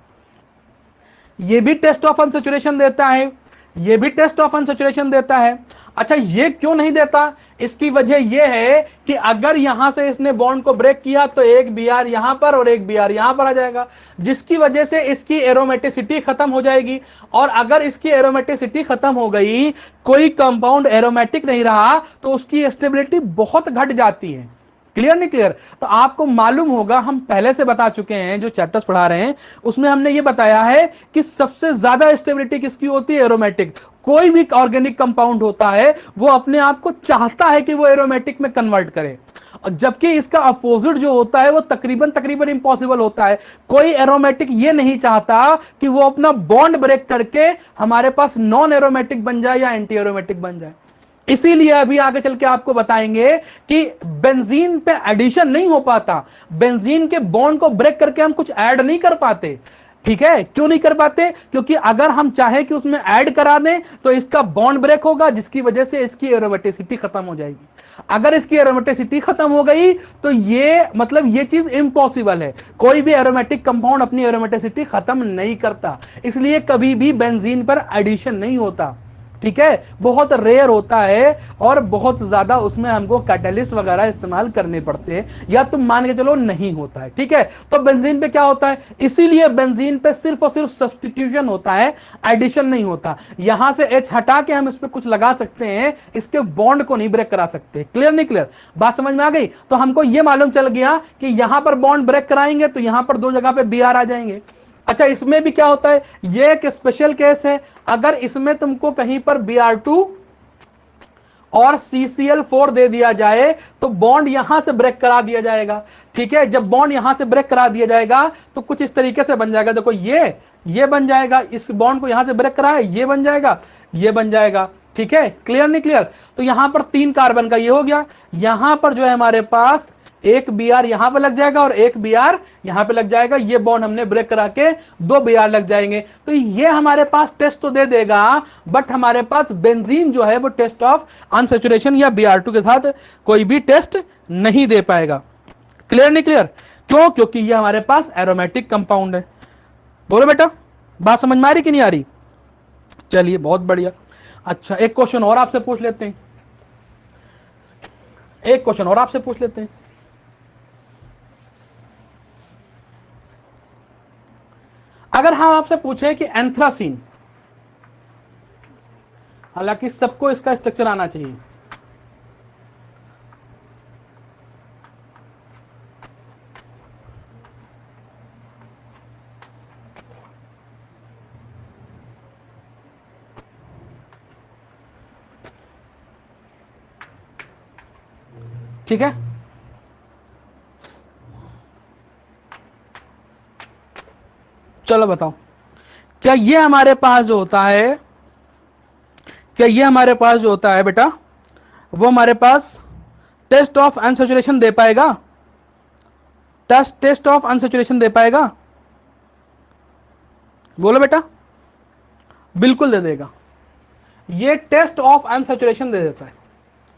ये भी टेस्ट ऑफ अनसैचुरेशन देता है, ये भी टेस्ट ऑफ अनसैचुरेशन देता है। अच्छा, ये क्यों नहीं देता, इसकी वजह यह है कि अगर यहां से इसने बॉन्ड को ब्रेक किया तो एक Br यहां पर और एक Br यहां पर आ जाएगा, जिसकी वजह से इसकी एरोमेटिसिटी खत्म हो जाएगी। और अगर इसकी एरोमेटिसिटी खत्म हो गई, कोई कंपाउंड एरोमेटिक नहीं रहा, तो उसकी स्टेबिलिटी बहुत घट जाती है। क्लियर नहीं क्लियर? तो आपको मालूम होगा, हम पहले से बता चुके हैं, जो चैप्टर्स पढ़ा रहे हैं उसमें हमने ये बताया है कि सबसे ज्यादा स्टेबिलिटी किसकी होती है? एरोमेटिक। कोई भी ऑर्गेनिक कंपाउंड होता है वो अपने आप को चाहता है कि वो एरोमेटिक में कन्वर्ट करे, और जबकि इसका अपोजिट जो होता है वो तकरीबन तकरीबन इंपॉसिबल होता है। कोई एरोमेटिक ये नहीं चाहता कि वो अपना बॉन्ड ब्रेक करके हमारे पास नॉन एरोमेटिक बन जाए या एंटी एरोमेटिक बन जाए। इसीलिए अभी आगे चल के आपको बताएंगे कि बेंजीन पे एडिशन नहीं हो पाता, बेंजीन के बॉन्ड को ब्रेक करके हम कुछ ऐड नहीं कर पाते। ठीक है, क्यों नहीं कर पाते? क्योंकि अगर हम चाहे कि उसमें ऐड करा दें तो इसका बॉन्ड ब्रेक होगा, जिसकी वजह से इसकी एरोमेटिसिटी खत्म हो जाएगी। अगर इसकी एरोमेटिसिटी खत्म हो गई तो ये मतलब ये चीज इम्पॉसिबल है। कोई भी एरोमेटिक कंपाउंड अपनी एरोमेटिसिटी खत्म नहीं करता, इसलिए कभी भी बेंजीन पर एडिशन नहीं होता। ठीक है, बहुत रेयर होता है और बहुत ज्यादा उसमें हमको कैटलिस्ट वगैरह इस्तेमाल करने पड़ते हैं, या तुम मान के चलो नहीं होता है। ठीक है, तो बेंजीन पे क्या होता है? इसीलिए बेंजीन पे सिर्फ और सिर्फ सब्स्टिट्यूशन होता है, एडिशन नहीं होता। यहां से H हटा के हम इस पे कुछ लगा सकते हैं, इसके बॉन्ड को नहीं ब्रेक करा सकते। क्लियर नहीं क्लियर? बात समझ में आ गई? तो हमको यह मालूम चल गया कि यहां पर बॉन्ड ब्रेक कराएंगे तो यहां पर दो जगह पे Br आ जाएंगे। अच्छा, इसमें भी क्या होता है, ये एक स्पेशल केस है। अगर इसमें तुमको कहीं पर Br2 और CCl4 दे दिया जाए तो बॉन्ड यहां से ब्रेक करा दिया जाएगा। ठीक है, जब बॉन्ड यहां से ब्रेक करा दिया जाएगा तो कुछ इस तरीके से बन जाएगा। देखो ये बन जाएगा, इस बॉन्ड को यहां से ब्रेक करा है, ये बन जाएगा, ये बन जाएगा। ठीक है, क्लियर नहीं क्लियर? तो यहां पर 3 कार्बन का ये हो गया। यहां पर जो है हमारे पास एक Br यहां पे लग जाएगा और एक Br यहां पे लग जाएगा। ये बॉन्ड हमने ब्रेक करा के 2 Br लग जाएंगे। तो ये हमारे पास टेस्ट तो दे देगा, बट हमारे पास बेंजीन जो है वो टेस्ट ऑफ अनसैचुरेशन या Br2 के साथ कोई भी टेस्ट नहीं दे पाएगा। क्लियर नहीं क्लियर? क्यों? क्योंकि ये हमारे पास एरोमेटिक कंपाउंड है। बोलो बेटा, बात समझ में आ रही कि नहीं आ रही? चलिए, बहुत बढ़िया। अच्छा, एक क्वेश्चन और आपसे पूछ लेते हैं, एक क्वेश्चन और आपसे पूछ लेते हैं। अगर हम आपसे पूछें कि एंथ्रासीन, हालांकि सबको इसका स्ट्रक्चर आना चाहिए, ठीक है, चलो बताओ, क्या ये हमारे पास जो होता है, क्या ये हमारे पास जो होता है बेटा, वो हमारे पास टेस्ट ऑफ अनसैचुरेशन दे पाएगा? टेस्ट ऑफ अनसैचुरेशन दे पाएगा? बोलो बेटा। बिल्कुल दे देगा, ये टेस्ट ऑफ अनसैचुरेशन दे देता है।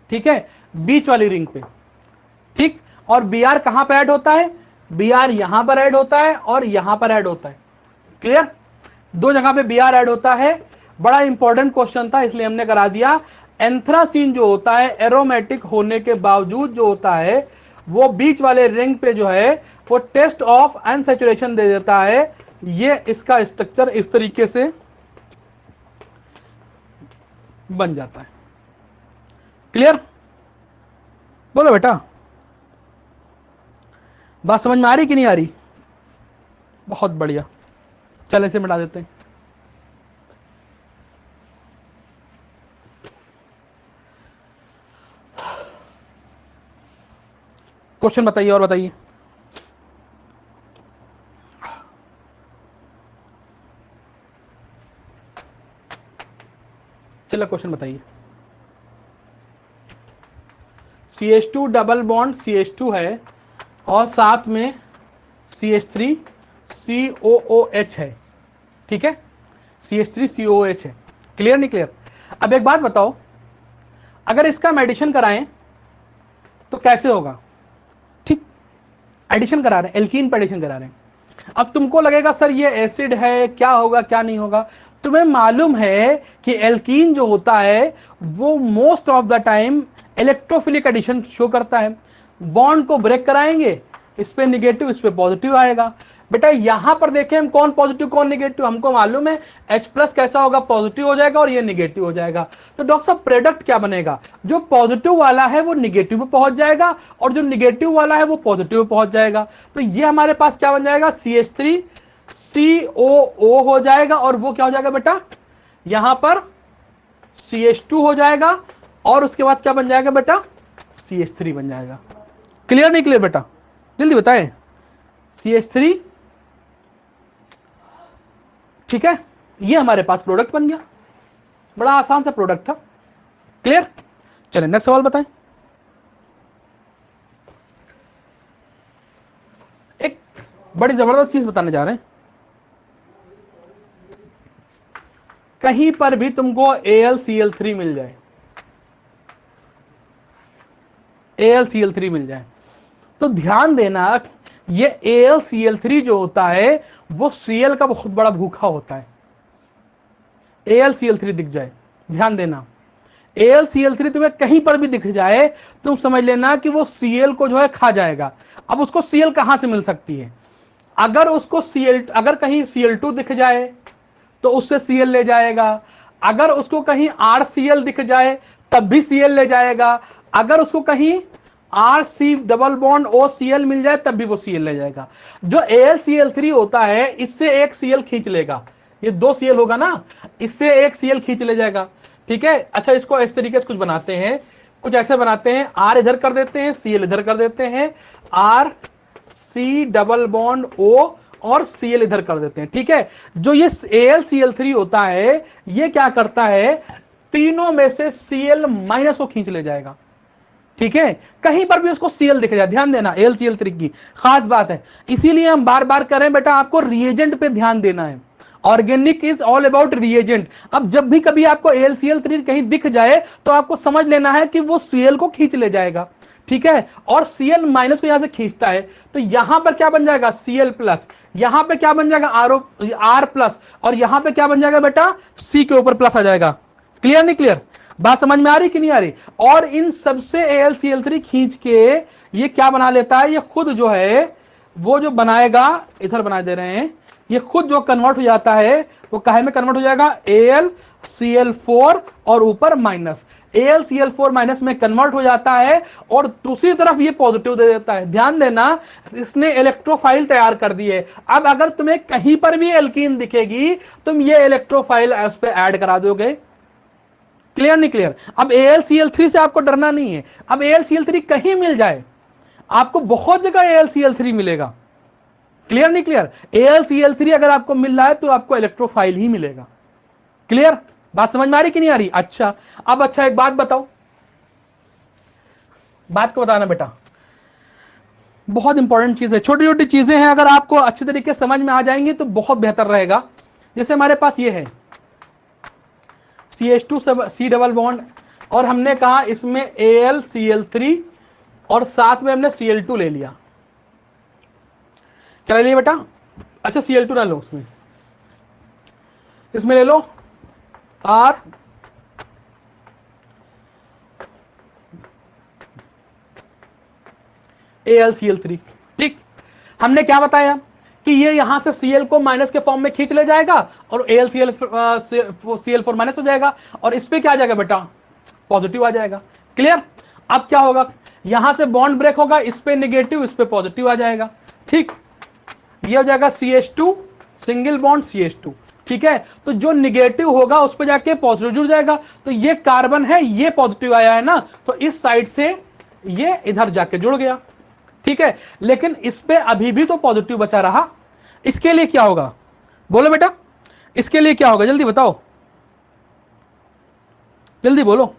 ठीक है, बीच वाली रिंग पे। ठीक, और Br कहां पर ऐड होता है? Br यहां पर ऐड होता है और यहां पर ऐड होता है। क्लियर? 2 जगह पे Br ऐड होता है। बड़ा इंपॉर्टेंट क्वेश्चन था इसलिए हमने करा दिया। एंथ्रासीन जो होता है एरोमेटिक होने के बावजूद जो होता है वो बीच वाले रिंग पे जो है वो टेस्ट ऑफ अनसैचुरेशन दे देता है। ये इसका स्ट्रक्चर इस तरीके से बन जाता है। क्लियर? बोलो बेटा, बात समझ में आ रही कि नहीं आ रही? बहुत बढ़िया, चल इसे मिटा देते हैं। क्वेश्चन बताइए और बताइए। चलो क्वेश्चन बताइए। CH2 डबल बॉन्ड CH2 है और साथ में CH3 COOH है। ठीक है, CH3 COOH है। क्लियर नहीं क्लियर? अब एक बात बताओ, अगर इसका हम एडिशन कराएं तो कैसे होगा? ठीक, एडिशन करा रहे हैं, एल्कीन पे एडिशन करा रहे हैं। अब तुमको लगेगा सर ये एसिड है, क्या होगा क्या नहीं होगा? तुम्हें मालूम है कि एल्कीन जो होता है वो most of the time electrophilic addition show करता है। बॉन्ड को ब्रेक कराएंगे, इस पे निगेटिव इस पे पॉजिटिव आएगा। बेटा यहां पर देखें हम कौन पॉजिटिव कौन निगेटिव, हमको मालूम है H प्लस कैसा होगा, पॉजिटिव हो जाएगा और ये निगेटिव हो जाएगा। तो डॉक्टर साहब प्रोडक्ट क्या बनेगा, जो पॉजिटिव वाला है वो निगेटिव में पहुंच जाएगा और जो निगेटिव वाला है वो पॉजिटिव में पहुंच जाएगा। तो ये हमारे पास क्या बन जाएगा, CH3 COO हो जाएगा और वो क्या हो जाएगा बेटा, यहां पर CH2 हो जाएगा और उसके बाद क्या बन जाएगा बेटा, CH3 बन जाएगा। क्लियर नहीं क्लियर बेटा, जल्दी बताएं। CH3, ठीक है, ये हमारे पास प्रोडक्ट बन गया, बड़ा आसान सा प्रोडक्ट था। क्लियर, चलिए नेक्स्ट सवाल बताएं। एक बड़ी जबरदस्त चीज बताने जा रहे हैं, कहीं पर भी तुमको AlCl3 मिल जाए, AlCl3 मिल जाए तो ध्यान देना ये AlCl3 जो होता है वो Cl का बहुत बड़ा भूखा होता है। AlCl3 दिख जाए, ध्यान देना, AlCl3 तुम्हें कहीं पर भी दिख जाए तुम समझ लेना कि वो Cl को जो है खा जाएगा। अब उसको Cl कहां से मिल सकती है, अगर उसको अगर कहीं Cl2 दिख जाए तो उससे Cl ले जाएगा, अगर उसको कहीं RCl दिख जाए तब भी Cl ले जाएगा, अगर उसको कहीं RC डबल बॉन्ड OCl मिल जाए तब भी वो Cl ले जाएगा। जो AlCl3 होता है इससे एक Cl खींच लेगा, ये 2 Cl होगा ना, इससे एक Cl खींच ले जाएगा। ठीक है, अच्छा इसको इस तरीके से कुछ बनाते हैं, कुछ ऐसे बनाते हैं, R इधर कर देते हैं, Cl इधर कर देते हैं, RC डबल बॉन्ड O और Cl इधर कर देते हैं। ठीक है, जो ये AlCl3 होता है ये क्या करता है, तीनों में से Cl माइनस को खींच ले जाएगा। ठीक है, कहीं पर भी उसको Cl दिख जाए, ध्यान देना AlCl3 की खास बात है, इसीलिए हम बार बार कह रहे हैं बेटा आपको रिएजेंट पे ध्यान देना है। Organic is all about reagent. अब जब भी कभी आपको AlCl3 कहीं दिख जाए तो आपको समझ लेना है कि वो Cl को खींच ले जाएगा। ठीक है, और Cl माइनस को यहां से खींचता है तो यहां पर क्या बन जाएगा, Cl प्लस, यहां पे क्या बन जाएगा, R प्लस, और यहां पे क्या बन जाएगा बेटा, C के ऊपर प्लस आ जाएगा। क्लियर नहीं क्लियर, बात समझ में आ रही कि नहीं आ रही। और इन सबसे AlCl3 खींच के ये क्या बना लेता है, ये खुद जो है वो जो बनाएगा, इधर बना दे रहे हैं, ये खुद जो कन्वर्ट हो जाता है वो काहे में कन्वर्ट हो जाएगा, AlCl4 और ऊपर माइनस, AlCl4 माइनस में कन्वर्ट हो जाता है और दूसरी तरफ ये पॉजिटिव दे देता है। ध्यान देना, इसने इलेक्ट्रोफाइल तैयार कर दी है। अब अगर तुम्हें कहीं पर भी एल्कीन दिखेगी तुम ये इलेक्ट्रोफाइल उस पर ऐड करा दोगे। क्लियर नहीं क्लियर, अब AlCl3 से आपको डरना नहीं है, अब AlCl3 कहीं मिल जाए आपको बहुत जगह AlCl3 मिलेगा। क्लियर नहीं क्लियर, AlCl3 अगर आपको मिल रहा है तो आपको इलेक्ट्रोफाइल ही मिलेगा। क्लियर, बात समझ में आ रही कि नहीं आ रही। अच्छा, अब अच्छा एक बात बताओ, बात को बताना बेटा, बहुत इंपॉर्टेंट चीज है, छोटी छोटी चीजें हैं, अगर आपको अच्छे तरीके से समझ में आ जाएंगी तो बहुत बेहतर रहेगा। जैसे हमारे पास ये है CH2 C डबल बॉन्ड और हमने कहा इसमें AlCl3 और साथ में हमने Cl2 ले लिया, क्या ले लिया बेटा, अच्छा Cl2 ना लो, इसमें ले लो R AlCl3। ठीक, हमने क्या बताया कि ये यहां से Cl को माइनस के फॉर्म में खींच ले जाएगा और Cl4 माइनस हो जाएगा और इस पे क्या आ जाएगा बेटा, पॉजिटिव आ जाएगा। क्लियर, अब क्या होगा, यहां से बॉन्ड ब्रेक होगा, इस पे नेगेटिव इस पे पॉजिटिव आ जाएगा। ठीक, ये हो जाएगा CH2 सिंगल बॉन्ड CH2। ठीक है, तो जो निगेटिव होगा उस पर जाके पॉजिटिव जुड़ जाएगा, तो ये कार्बन है, ये पॉजिटिव आया है ना, तो इस साइड से ये इधर जाके जुड़ गया। ठीक है, लेकिन इस पे अभी भी तो पॉजिटिव बचा रहा, इसके लिए क्या होगा, बोलो बेटा, इसके लिए क्या होगा, जल्दी बताओ, जल्दी बोलो।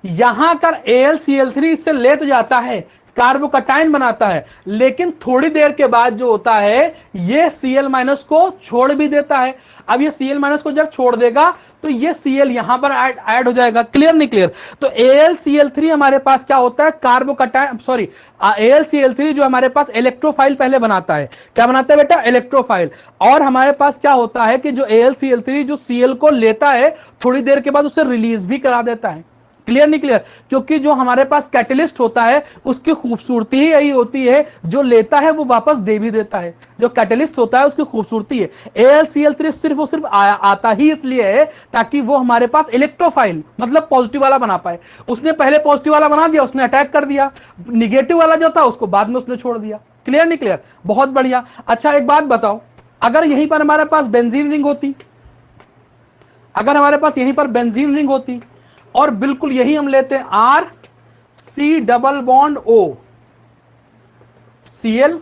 यहां का AlCl3 इससे ले तो जाता है, कार्बोकटायन बनाता है, लेकिन थोड़ी देर के बाद जो होता है ये Cl माइनस को छोड़ भी देता है। अब ये Cl माइनस को जब छोड़ देगा तो ये Cl यहां पर ऐड हो जाएगा। क्लियर नहीं क्लियर, तो AlCl3 हमारे पास क्या होता है, कार्बोकटायन, सॉरी AlCl3 जो हमारे पास इलेक्ट्रोफाइल पहले बनाता है, क्या बनाता है बेटा, इलेक्ट्रोफाइल। और हमारे पास क्या होता है कि जो AlCl3 जो Cl को लेता है थोड़ी देर के बाद उसे रिलीज भी करा देता है। क्लियर नहीं क्लियर? क्योंकि जो हमारे पास कैटलिस्ट होता है उसकी खूबसूरती ही यही होती है, जो लेता है वो वापस दे भी देता है। जो कैटलिस्ट होता है उसकी खूबसूरती है। AlCl3 सिर्फ और सिर्फ आता ही इसलिए है ताकि वो हमारे पास इलेक्ट्रोफाइल मतलब पॉजिटिव वाला बना पाए। उसने पहले पॉजिटिव वाला बना दिया, उसने अटैक कर दिया, निगेटिव वाला जो था उसको बाद में उसने छोड़ दिया। क्लियर नहीं क्लियर? बहुत बढ़िया। अच्छा एक बात बताओ, अगर यहीं पर हमारे पास बेंजीन रिंग होती, अगर हमारे पास यहीं पर बेंजीन रिंग होती और बिल्कुल यही हम लेते हैं RC≡CL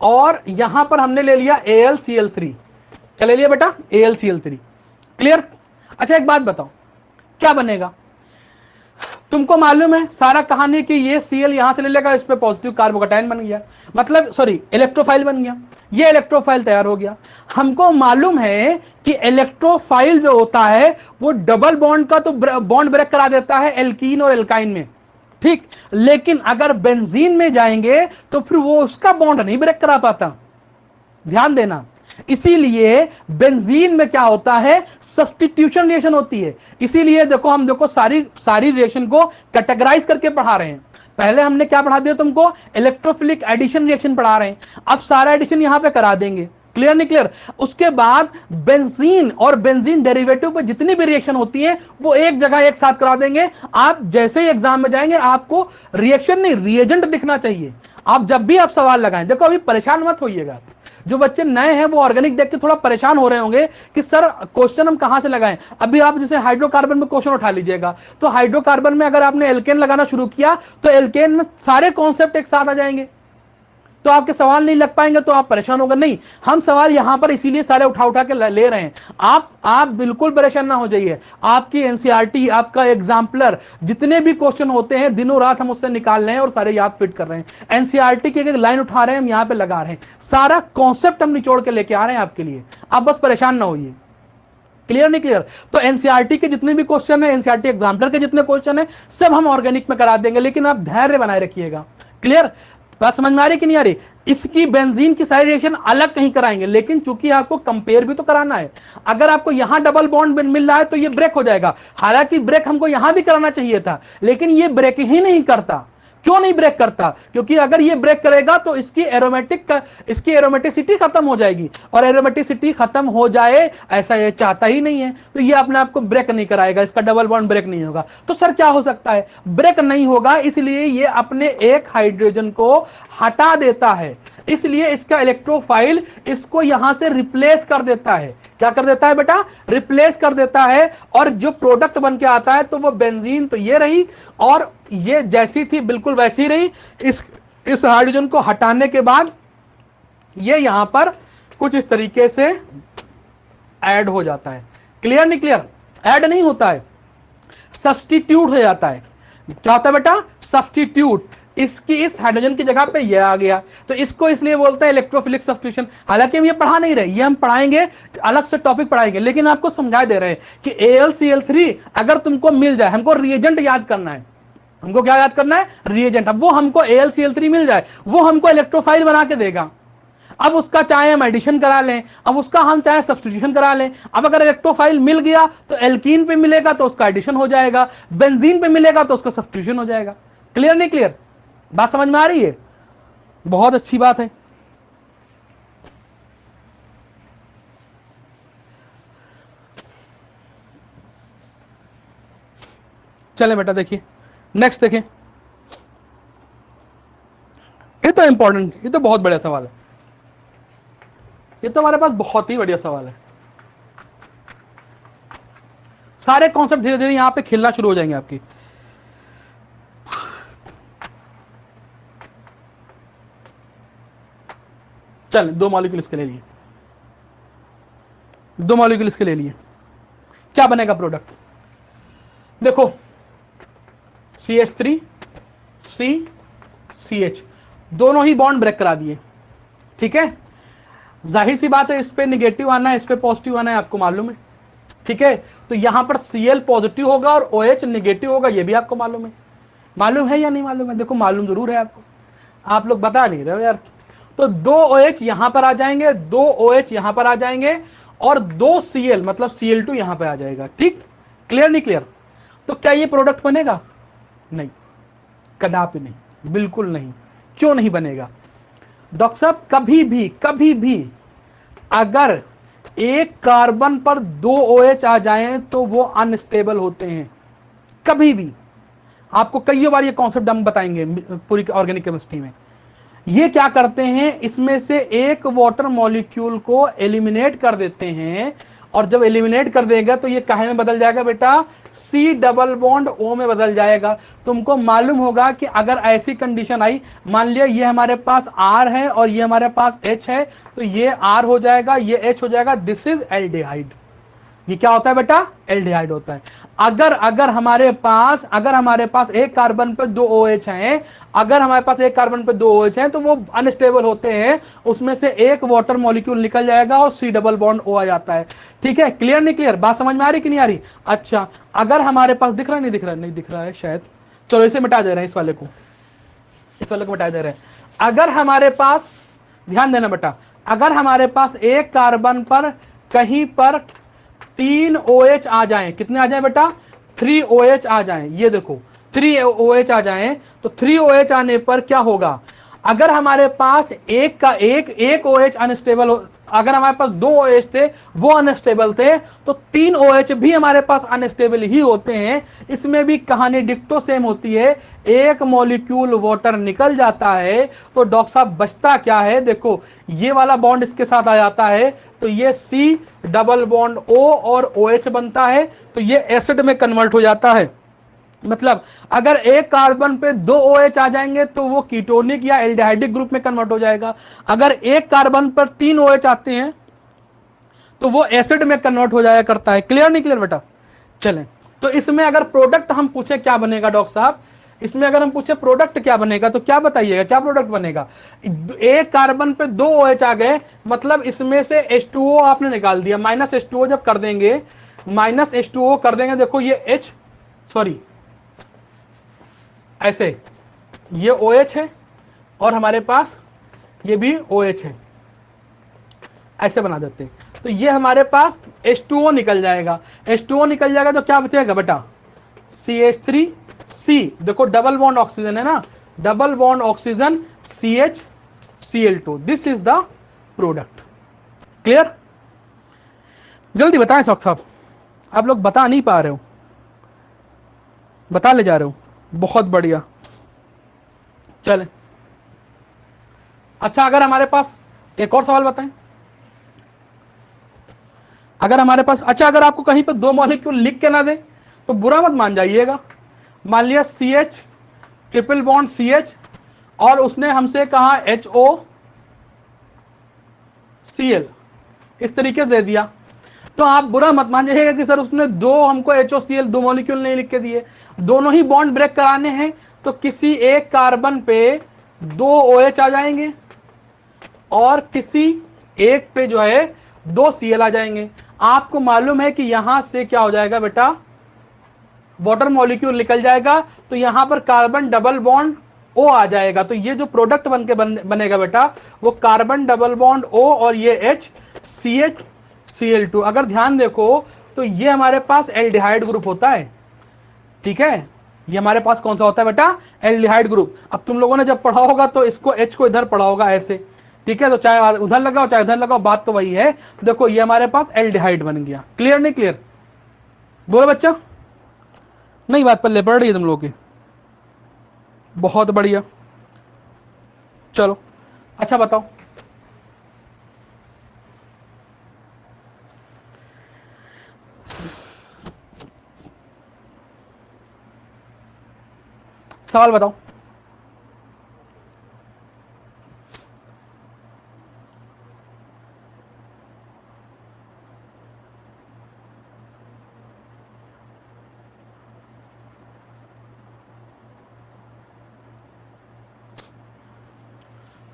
और यहां पर हमने ले लिया AlCl3। क्या ले लिया बेटा? AlCl3। क्लियर? अच्छा एक बात बताओ, क्या बनेगा? तुमको मालूम है सारा कहानी कि ये Cl यहां से ले लेगा, इस पे पॉजिटिव कार्बोकैटायन बन गया, मतलब सॉरी इलेक्ट्रोफाइल बन गया, ये इलेक्ट्रोफाइल तैयार हो गया। हमको मालूम है कि इलेक्ट्रोफाइल जो होता है वो डबल बॉन्ड का तो बॉन्ड ब्रेक करा देता है एल्कीन और एल्काइन में, ठीक, लेकिन अगर बेंजीन में जाएंगे तो फिर वो उसका बॉन्ड नहीं ब्रेक करा पाता। ध्यान देना, इसीलिए बेंजीन में क्या होता है, सब्स्टिट्यूशन रिएक्शन होती है। इसीलिए देखो हम देखो सारी रिएक्शन को कैटेगराइज करके पढ़ा रहे हैं। पहले हमने क्या पढ़ा दिया तुमको, इलेक्ट्रोफिलिक एडिशन रिएक्शन पढ़ा रहे हैं, अब सारा एडिशन यहां पे करा देंगे। क्लियर नहीं क्लियर? उसके बाद बेंजीन और बेंजीन डेरिवेटिव पे जितनी भी रिएक्शन होती है वो एक जगह एक साथ करा देंगे। आप जैसे ही एग्जाम में जाएंगे आपको रिएक्शन नहीं रिएजेंट दिखना चाहिए। आप जब भी आप सवाल लगाएं, देखो अभी परेशान मत होइएगा, जो बच्चे नए हैं वो ऑर्गेनिक देख के थोड़ा परेशान हो रहे होंगे कि सर क्वेश्चन हम कहां से लगाएं। अभी आप जैसे हाइड्रोकार्बन में क्वेश्चन उठा लीजिएगा, तो हाइड्रोकार्बन में अगर आपने एल्केन लगाना शुरू किया तो एल्केन में सारे कॉन्सेप्ट एक साथ आ जाएंगे, तो आपके सवाल नहीं लग पाएंगे, तो आप परेशान होंगे। नहीं, हम सवाल यहां पर इसीलिए सारे उठा उठा के ले रहे हैं। आप बिल्कुल परेशान ना हो जाइए। आपकी एनसीईआरटी, आपका एग्जाम्पलर, जितने भी क्वेश्चन होते हैं दिनों रात हम उससे निकाल रहे हैं और सारे याद फिट कर रहे हैं। एनसीईआरटी की एक लाइन उठा रहे हैं, हम यहां पे लगा रहे हैं, सारा कॉन्सेप्ट हम निचोड़ के लेके आ रहे हैं आपके लिए। आप बस परेशान ना होइए। क्लियर नहीं क्लियर? तो एनसीईआरटी के जितने भी क्वेश्चन है, एनसीईआरटी एग्जाम्पलर के जितने क्वेश्चन है, सब हम ऑर्गेनिक में करा देंगे, लेकिन आप धैर्य बनाए रखिएगा। क्लियर? बात समझ में आ रही कि नहीं आ रही? इसकी बेंजीन की सारी रिएक्शन अलग कहीं कराएंगे, लेकिन चूंकि आपको कंपेयर भी तो कराना है। अगर आपको यहां डबल बॉन्ड मिल रहा है तो ये ब्रेक हो जाएगा। हालांकि ब्रेक हमको यहां भी कराना चाहिए था, लेकिन ये ब्रेक ही नहीं करता। क्यों नहीं ब्रेक करता? क्योंकि अगर ये ब्रेक करेगा तो इसकी एरोमेटिसिटी खत्म हो जाएगी, और एरोमेटिसिटी खत्म हो जाए ऐसा ये चाहता ही नहीं है, तो ये अपने आप को ब्रेक नहीं कराएगा, इसका डबल बॉन्ड ब्रेक नहीं होगा। तो सर क्या हो सकता है? ब्रेक नहीं होगा, इसलिए ये अपने एक हाइड्रोजन को हटा देता है, इसलिए इसका इलेक्ट्रोफाइल इसको यहां से रिप्लेस कर देता है। क्या कर देता है बेटा? रिप्लेस कर देता है, और जो प्रोडक्ट बन के आता है तो वो बेंजीन तो ये रही, और ये जैसी थी बिल्कुल वैसी रही। इस हाइड्रोजन को हटाने के बाद ये यहां पर कुछ इस तरीके से ऐड हो जाता है। क्लियर नहीं क्लियर? ऐड नहीं होता है, सब्स्टिट्यूट हो जाता है। क्या होता है बेटा? सब्स्टिट्यूट। इसकी इस हाइड्रोजन की जगह पे ये आ गया, तो इसको इसलिए बोलते हैं इलेक्ट्रोफिलिक सब्स्टिट्यूशन। हालांकि हम ये पढ़ा नहीं रहे, ये हम पढ़ाएंगे, अलग से टॉपिक पढ़ाएंगे, लेकिन आपको समझा दे रहे हैं कि AlCl3 अगर तुमको मिल जाए, हमको रिएजेंट याद करना है। हमको क्या याद करना है? रिएजेंट। अब वो हमको AlCl3 मिल जाए, वो हमको इलेक्ट्रोफाइल बना के देगा। अब उसका चाहे हम एडिशन करा लें, अब उसका हम चाहे सब्स्टिट्यूशन करा लें। अब अगर इलेक्ट्रोफाइल मिल गया तो एल्कीन पे मिलेगा तो उसका एडिशन हो जाएगा, बेंजीन पे मिलेगा तो उसका सब्स्टिट्यूशन हो जाएगा। क्लियर नहीं क्लियर? बात समझ में आ रही है? बहुत अच्छी बात है। चले बेटा देखिए, नेक्स्ट देखें। ये तो इंपॉर्टेंट, ये तो बहुत बढ़िया सवाल है, ये तो हमारे पास बहुत ही बढ़िया सवाल है। सारे कॉन्सेप्ट धीरे धीरे यहां पे खिलना शुरू हो जाएंगे आपकी। चल, 2 मॉलिक्यूल इसके ले लिए, 2 मॉलिक्यूल इसके ले लिए, क्या बनेगा प्रोडक्ट? देखो CH3 CH दोनों ही बॉन्ड ब्रेक करा दिए, ठीक है। जाहिर सी बात है, इस पे निगेटिव आना है, इस पे पॉजिटिव आना है, आपको मालूम है, ठीक है। तो यहां पर Cl पॉजिटिव होगा और OH निगेटिव होगा, ये भी आपको मालूम है या नहीं मालूम है? देखो मालूम जरूर है आपको, आप लोग बता नहीं रहे हो यार। तो 2 OH यहां पर आ जाएंगे, 2 OH यहां पर आ जाएंगे, और 2 Cl मतलब Cl2 यहां पर आ जाएगा, ठीक। क्लियर नहीं क्लियर? तो क्या ये प्रोडक्ट बनेगा? नहीं, कदापि नहीं, बिल्कुल नहीं। क्यों नहीं बनेगा? डॉक्टर साहब कभी भी अगर एक कार्बन पर 2 OH आ जाएं तो वो अनस्टेबल होते हैं, कभी भी। आपको कई बार ये कॉन्सेप्ट हम बताएंगे पूरी ऑर्गेनिक केमिस्ट्री में। ये क्या करते हैं, इसमें से एक वाटर मॉलिक्यूल को एलिमिनेट कर देते हैं, और जब एलिमिनेट कर देगा तो ये काहे में बदल जाएगा बेटा? C डबल बॉन्ड O में बदल जाएगा। तुमको मालूम होगा कि अगर ऐसी कंडीशन आई, मान लिया ये हमारे पास R है और ये हमारे पास H है, तो ये R हो जाएगा, ये H हो जाएगा, दिस इज एल्डिहाइड। ये क्या होता है बेटा? एल्डिहाइड होता है। अगर हमारे पास एक कार्बन पे 2 OH हैं, अगर हमारे पास एक कार्बन पे 2 OH हैं तो वो अनस्टेबल होते हैं, उसमें से एक वाटर मॉलिक्यूल निकल जाएगा और C डबल बॉन्ड O आ जाता है। ठीक है, क्लियर नहीं क्लियर? बात समझ में आ रही कि नहीं आ रही? अच्छा, अगर हमारे पास दिख रहा, नहीं दिख रहा है शायद, चलो इसे मिटा दे रहे हैं, इस वाले को मिटा दे रहे हैं। अगर हमारे पास, ध्यान देना बेटा, अगर हमारे पास एक कार्बन पर कहीं पर 3 OH आ जाएं, कितने आ जाएं बेटा? 3 OH आ जाएं। ये देखो 3 OH आ जाएं, तो 3 OH आने पर क्या होगा? अगर हमारे पास एक OH अनस्टेबल, अगर हमारे पास 2 OH थे वो अनस्टेबल थे, तो 3 OH भी हमारे पास अनस्टेबल ही होते हैं। इसमें भी कहानी डिक्टो सेम होती है। एक मॉलिक्यूल वाटर निकल जाता है तो डॉक्टर साहब बचता क्या है? देखो ये वाला बॉन्ड इसके साथ आ जाता है, तो ये C डबल बॉन्ड O और OH बनता है, तो ये एसिड में कन्वर्ट हो जाता है। मतलब अगर एक कार्बन पे 2 OH आ जाएंगे तो वो कीटोनिक या एल्डिहाइडिक ग्रुप में कन्वर्ट हो जाएगा। अगर एक कार्बन पर 3 OH आते हैं तो वो एसिड में कन्वर्ट हो जाया करता है। क्लियर नहीं क्लियर बेटा? चलें, तो इसमें अगर प्रोडक्ट हम पूछे क्या बनेगा डॉक्टर साहब, इसमें अगर हम पूछे प्रोडक्ट क्या बनेगा, तो क्या बताइएगा, क्या प्रोडक्ट बनेगा? एक कार्बन पे 2 OH आ गए, मतलब इसमें से H2O आपने निकाल दिया, माइनस H2O जब कर देंगे, माइनस H2O कर देंगे, देखो ये H, सॉरी ऐसे, ये OH है और हमारे पास ये भी OH है, ऐसे बना देते हैं। तो ये हमारे पास H2O निकल जाएगा। H2O निकल जाएगा तो क्या बचेगा बेटा? CH3C, देखो डबल बॉन्ड ऑक्सीजन है ना, double bond oxygen CH Cl2, this is the product. Clear? जल्दी बताएं साहब, आप लोग बता नहीं पा रहे हो, बता ले जा रहे हो, बहुत बढ़िया। चले, अच्छा अगर हमारे पास एक और सवाल बताएं, अगर हमारे पास, अच्छा अगर आपको कहीं पर 2 मॉलिक्यूल लिख के ना दे तो बुरा मत मान जाइएगा। मान लिया CH ट्रिपल बॉन्ड CH और उसने हमसे कहा HOCl, इस तरीके से दे दिया, तो आप बुरा मत मान जाइएगा कि सर उसने हमको HOCl 2 मॉलिक्यूल नहीं लिख के दिए, दोनों ही बॉन्ड ब्रेक कराने हैं, तो किसी एक कार्बन पे 2 OH आ जाएंगे और किसी एक पे जो है 2 Cl आ जाएंगे। आपको मालूम है कि यहां से क्या हो जाएगा बेटा? वाटर मॉलिक्यूल निकल जाएगा, तो यहां पर कार्बन डबल बॉन्ड O आ जाएगा, तो ये जो प्रोडक्ट बनेगा बेटा, वो कार्बन डबल बॉन्ड O और ये HCl2। अगर ध्यान देखो तो ये हमारे पास एल्डिहाइड ग्रुप होता है। ठीक है, ये हमारे पास कौन सा होता है बेटा? Aldehyde group. अब तुम लोगों ने जब पढ़ा होगा तो इसको H को इधर पढ़ा होगा ऐसे, ठीक है, तो चाहे उधर लगाओ चाहे उधर लगाओ, बात तो वही है। देखो ये हमारे पास एल्डिहाइड बन गया। क्लियर नहीं क्लियर? बोलो बच्चा, नहीं बात पल्ले पड़ रही है तुम लोगों की? बहुत बढ़िया, चलो अच्छा बताओ, सवाल बताओ।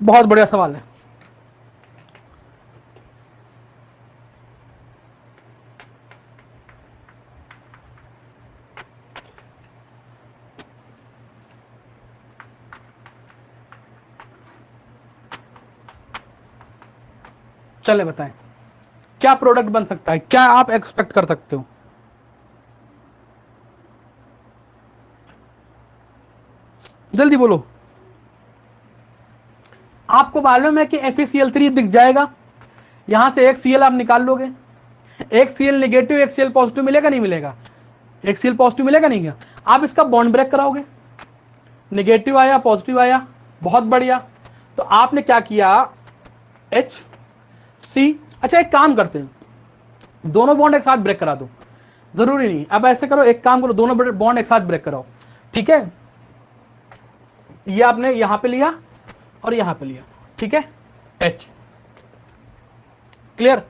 बहुत बढ़िया सवाल है। चले बताएं, क्या प्रोडक्ट बन सकता है, क्या आप एक्सपेक्ट कर सकते हो? जल्दी बोलो। आपको मालूम है कि FeCl3 दिख जाएगा, यहां से एक Cl आप निकाल लोगे, एक Cl नेगेटिव एक Cl पॉजिटिव मिलेगा नहीं मिलेगा, एक Cl पॉजिटिव मिलेगा नहीं, आप इसका बॉन्ड ब्रेक कराओगे, नेगेटिव आया पॉजिटिव आया, बहुत बढ़िया। तो आपने क्या किया, HC। अच्छा एक काम करते हैं, दोनों बॉन्ड एक साथ ब्रेक करा दो, जरूरी नहीं, अब ऐसे करो, एक काम करो, दोनों बॉन्ड एक साथ ब्रेक कराओ, ठीक है। ये आपने यहां पे लिया और यहां पे लिया, ठीक है, H, क्लियर।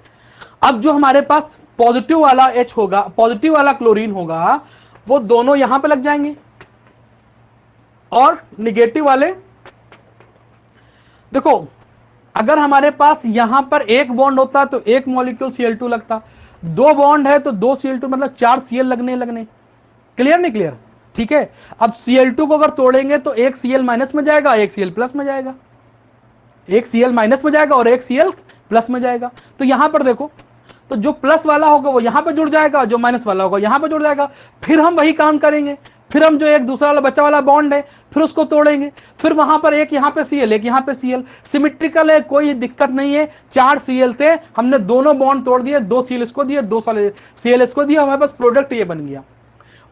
अब जो हमारे पास पॉजिटिव वाला H होगा, पॉजिटिव वाला क्लोरीन होगा, वो दोनों यहां पे लग जाएंगे, और निगेटिव वाले, देखो अगर हमारे पास यहां पर एक बॉन्ड होता तो एक मॉलिक्यूल Cl2 लगता, दो बॉन्ड है तो दो Cl2 मतलब 4 Cl लगने, क्लियर नहीं क्लियर, ठीक है। अब Cl2 को अगर तोड़ेंगे तो एक Cl माइनस में जाएगा, एक Cl प्लस में जाएगा, एक Cl माइनस में जाएगा और एक Cl प्लस में जाएगा। तो यहां पर देखो, तो जो प्लस वाला होगा वो यहां पर जुड़ जाएगा, जो माइनस वाला होगा यहां पर जुड़ जाएगा। फिर हम वही काम करेंगे, फिर हम जो एक दूसरा वाला बचा वाला बॉन्ड है फिर उसको तोड़ेंगे, फिर वहां पर एक यहां पे Cl एक यहां पे Cl, सिमेट्रिकल है, कोई दिक्कत नहीं है। 4 Cl थे, हमने दोनों बॉन्ड तोड़ दिए, 2 Cl इसको दिए, 2 Cl इसको दिया, हमारे पास प्रोडक्ट ये बन गया।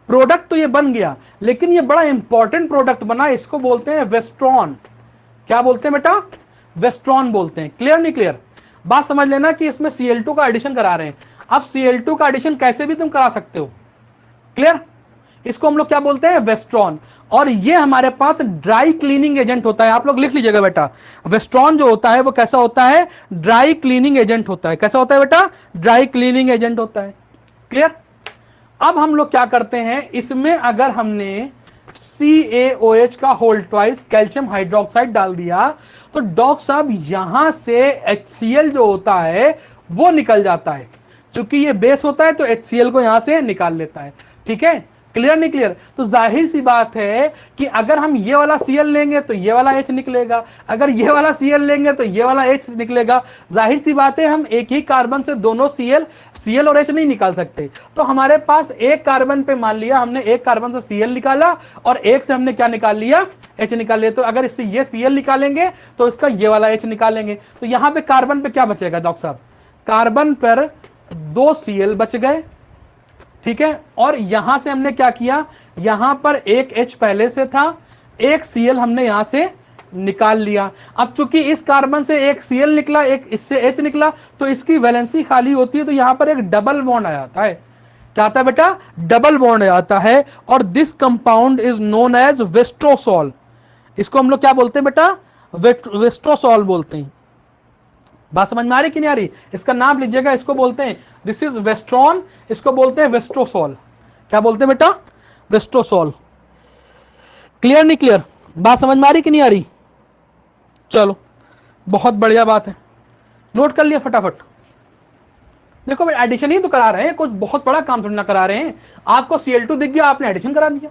प्रोडक्ट तो ये बन गया, लेकिन ये बड़ा इंपॉर्टेंट प्रोडक्ट बना, इसको बोलते हैं वेस्ट्रॉन। क्या बोलते हैं बेटा, वेस्ट्रॉन बोलते हैं, क्लियर नहीं क्लियर। बात समझ लेना कि इसमें Cl2 का एडिशन करा रहे हैं। अब Cl2 का एडिशन कैसे भी तुम करा सकते हो, क्लियर। इसको हम लोग क्या बोलते हैं, वेस्ट्रॉन। और ये हमारे पास ड्राई क्लीनिंग एजेंट होता है, आप लोग लिख लीजिएगा बेटा, वेस्ट्रॉन जो होता है वो कैसा होता है, ड्राई क्लीनिंग एजेंट होता है। कैसा होता है बेटा, ड्राई क्लीनिंग एजेंट होता है, क्लियर। अब हम लोग क्या करते हैं, इसमें अगर हमने CaOH का होल ट्वाइस कैल्शियम हाइड्रोक्साइड डाल दिया तो डॉक्टर साहब यहां से HCl जो होता है वो निकल जाता है, क्योंकि ये बेस होता है तो HCl को यहां से निकाल लेता है, ठीक है, क्लियर नहीं क्लियर। तो जाहिर सी बात है कि अगर हम ये वाला Cl लेंगे तो ये वाला H निकलेगा, अगर ये वाला Cl लेंगे तो ये वाला H निकलेगा। जाहिर सी बात है हम एक ही कार्बन से दोनों Cl और H नहीं निकाल सकते। तो हमारे पास एक कार्बन पे मान लिया हमने एक कार्बन से Cl निकाला और एक से हमने क्या निकाल लिया, H निकाल लिया। तो अगर इससे ये Cl निकालेंगे तो इसका ये वाला H निकालेंगे, तो यहां पे कार्बन पे क्या बचेगा डॉक्टर साहब, कार्बन पर 2 Cl बच गए, ठीक है। और यहां से हमने क्या किया, यहां पर एक H पहले से था, एक Cl हमने यहां से निकाल लिया। अब चूंकि इस कार्बन से एक Cl निकला, एक इससे H निकला, तो इसकी वैलेंसी खाली होती है, तो यहां पर एक डबल बॉन्ड आ जाता है। क्या आता है बेटा, डबल बॉन्ड आता है। और this compound is known as vestrosol. इसको हम लोग क्या बोलते हैं बेटा, वेस्ट्रोसॉल बोलते हैं। बात समझ में आ रही कि नहीं आ रही, इसका नाम लीजिएगा, इसको बोलते हैं, दिस इज वेस्ट्रॉन, इसको बोलते हैं वेस्ट्रोसॉल। क्या बोलते हैं बेटा, वेस्ट्रोसॉल, क्लियर नहीं क्लियर, बात समझ में आ रही कि नहीं आ रही। चलो बहुत बढ़िया बात है, नोट कर लिया फटाफट। देखो भाई एडिशन ही तो करा रहे हैं, कुछ बहुत बड़ा काम थोड़ी ना करा रहे हैं। आपको Cl2 दिख गया, आपने एडिशन करा दिया।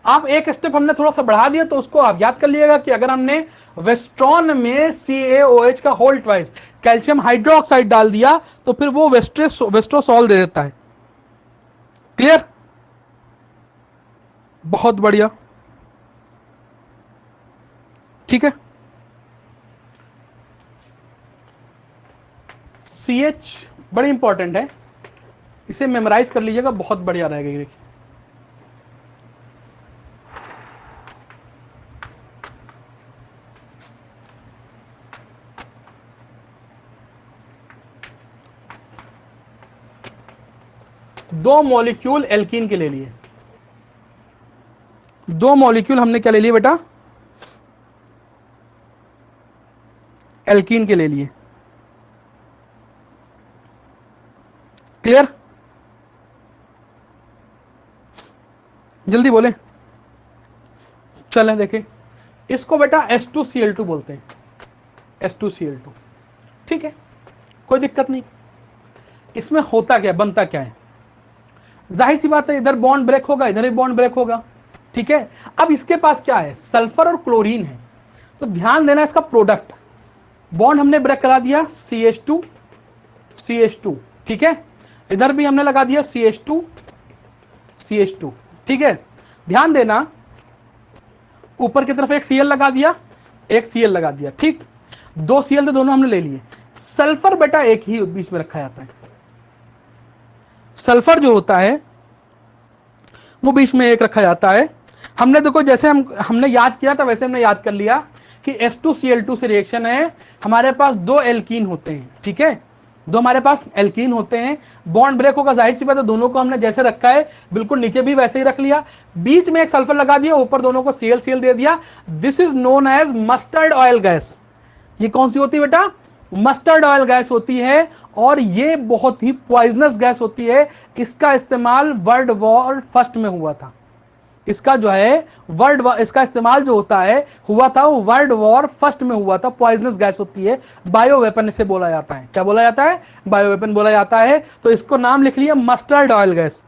आप एक स्टेप हमने थोड़ा सा बढ़ा दिया, तो उसको आप याद कर लीजिएगा कि अगर हमने वेस्ट्रॉन में CaOH का होल ट्वाइस कैल्शियम हाइड्रोक्साइड डाल दिया तो फिर वो वेस्ट्रोसॉल दे देता है, क्लियर, बहुत बढ़िया, ठीक है। CH बड़ी इंपॉर्टेंट है, इसे मेमोराइज कर लीजिएगा, बहुत बढ़िया रहेगा। दो मॉलिक्यूल एल्कीन के ले लिए, दो मॉलिक्यूल हमने क्या ले लिए बेटा, एल्कीन के ले लिए, क्लियर, जल्दी बोले, चलें देखें। इसको बेटा H2Cl2 बोलते हैं, H2Cl2, ठीक है, कोई दिक्कत नहीं। इसमें होता क्या, बनता क्या है, जाहिर सी बात है इधर बॉन्ड ब्रेक होगा, इधर भी बॉन्ड ब्रेक होगा, ठीक है। अब इसके पास क्या है, सल्फर और क्लोरीन है, तो ध्यान देना इसका प्रोडक्ट, बॉन्ड हमने ब्रेक करा दिया CH2 CH2, ठीक है, इधर भी हमने लगा दिया CH2 CH2, ठीक है। ध्यान देना ऊपर की तरफ एक Cl लगा दिया, एक Cl लगा दिया, ठीक, 2 Cl थे, दोनों हमने ले लिए। सल्फर बेटा एक ही बीच में रखा जाता है, सल्फर जो होता है वो बीच में एक रखा जाता है। हमने देखो जैसे हमने याद किया था वैसे हमने याद कर लिया कि H2Cl2 से रिएक्शन है, हमारे पास 2 एल्कीन होते हैं, ठीक है, 2 हमारे पास एल्कीन होते हैं, बॉन्ड ब्रेक होगा, जाहिर सी बात है दोनों को हमने जैसे रखा है बिल्कुल नीचे भी वैसे ही रख लिया, बीच में एक सल्फर लगा दिया, ऊपर दोनों को Cl दे दिया। This is known as mustard oil gas. ये कौन सी होती है बेटा? मस्टर्ड ऑयल गैस होती है, और ये बहुत ही पॉइजनस गैस होती है। इसका इस्तेमाल वर्ल्ड वॉर फर्स्ट में हुआ था, इसका जो है इसका इस्तेमाल जो होता है हुआ था वो वर्ल्ड वॉर फर्स्ट में हुआ था। पॉइजनस गैस होती है, बायो वेपन इसे बोला जाता है। क्या बोला जाता है? बायो वेपन बोला जाता है। तो इसको नाम लिख लिया मस्टर्ड ऑयल गैस,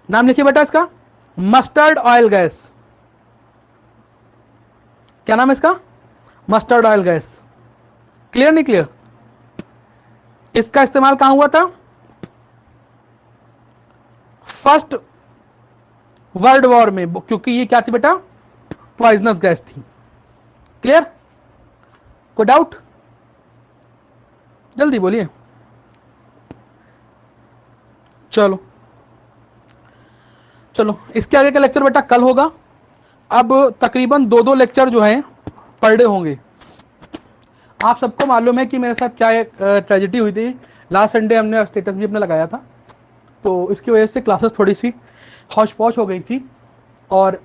नाम लिखिए बेटा इसका मस्टर्ड ऑयल गैस। क्या नाम है इसका? Mustard oil gas. क्लियर नहीं क्लियर? इसका इस्तेमाल कहां हुआ था? फर्स्ट वर्ल्ड वॉर में, क्योंकि ये क्या थी बेटा? पॉइजनस गैस थी। क्लियर? कोई डाउट? जल्दी बोलिए। चलो चलो, इसके आगे का लेक्चर बेटा कल होगा। अब तकरीबन 2-2 लेक्चर जो हैं पर डे होंगे। आप सबको मालूम है कि मेरे साथ क्या एक ट्रेजेडी हुई थी। लास्ट संडे हमने स्टेटस भी अपने लगाया था, तो इसकी वजह से क्लासेस थोड़ी सी हौच पौच हो गई थी। और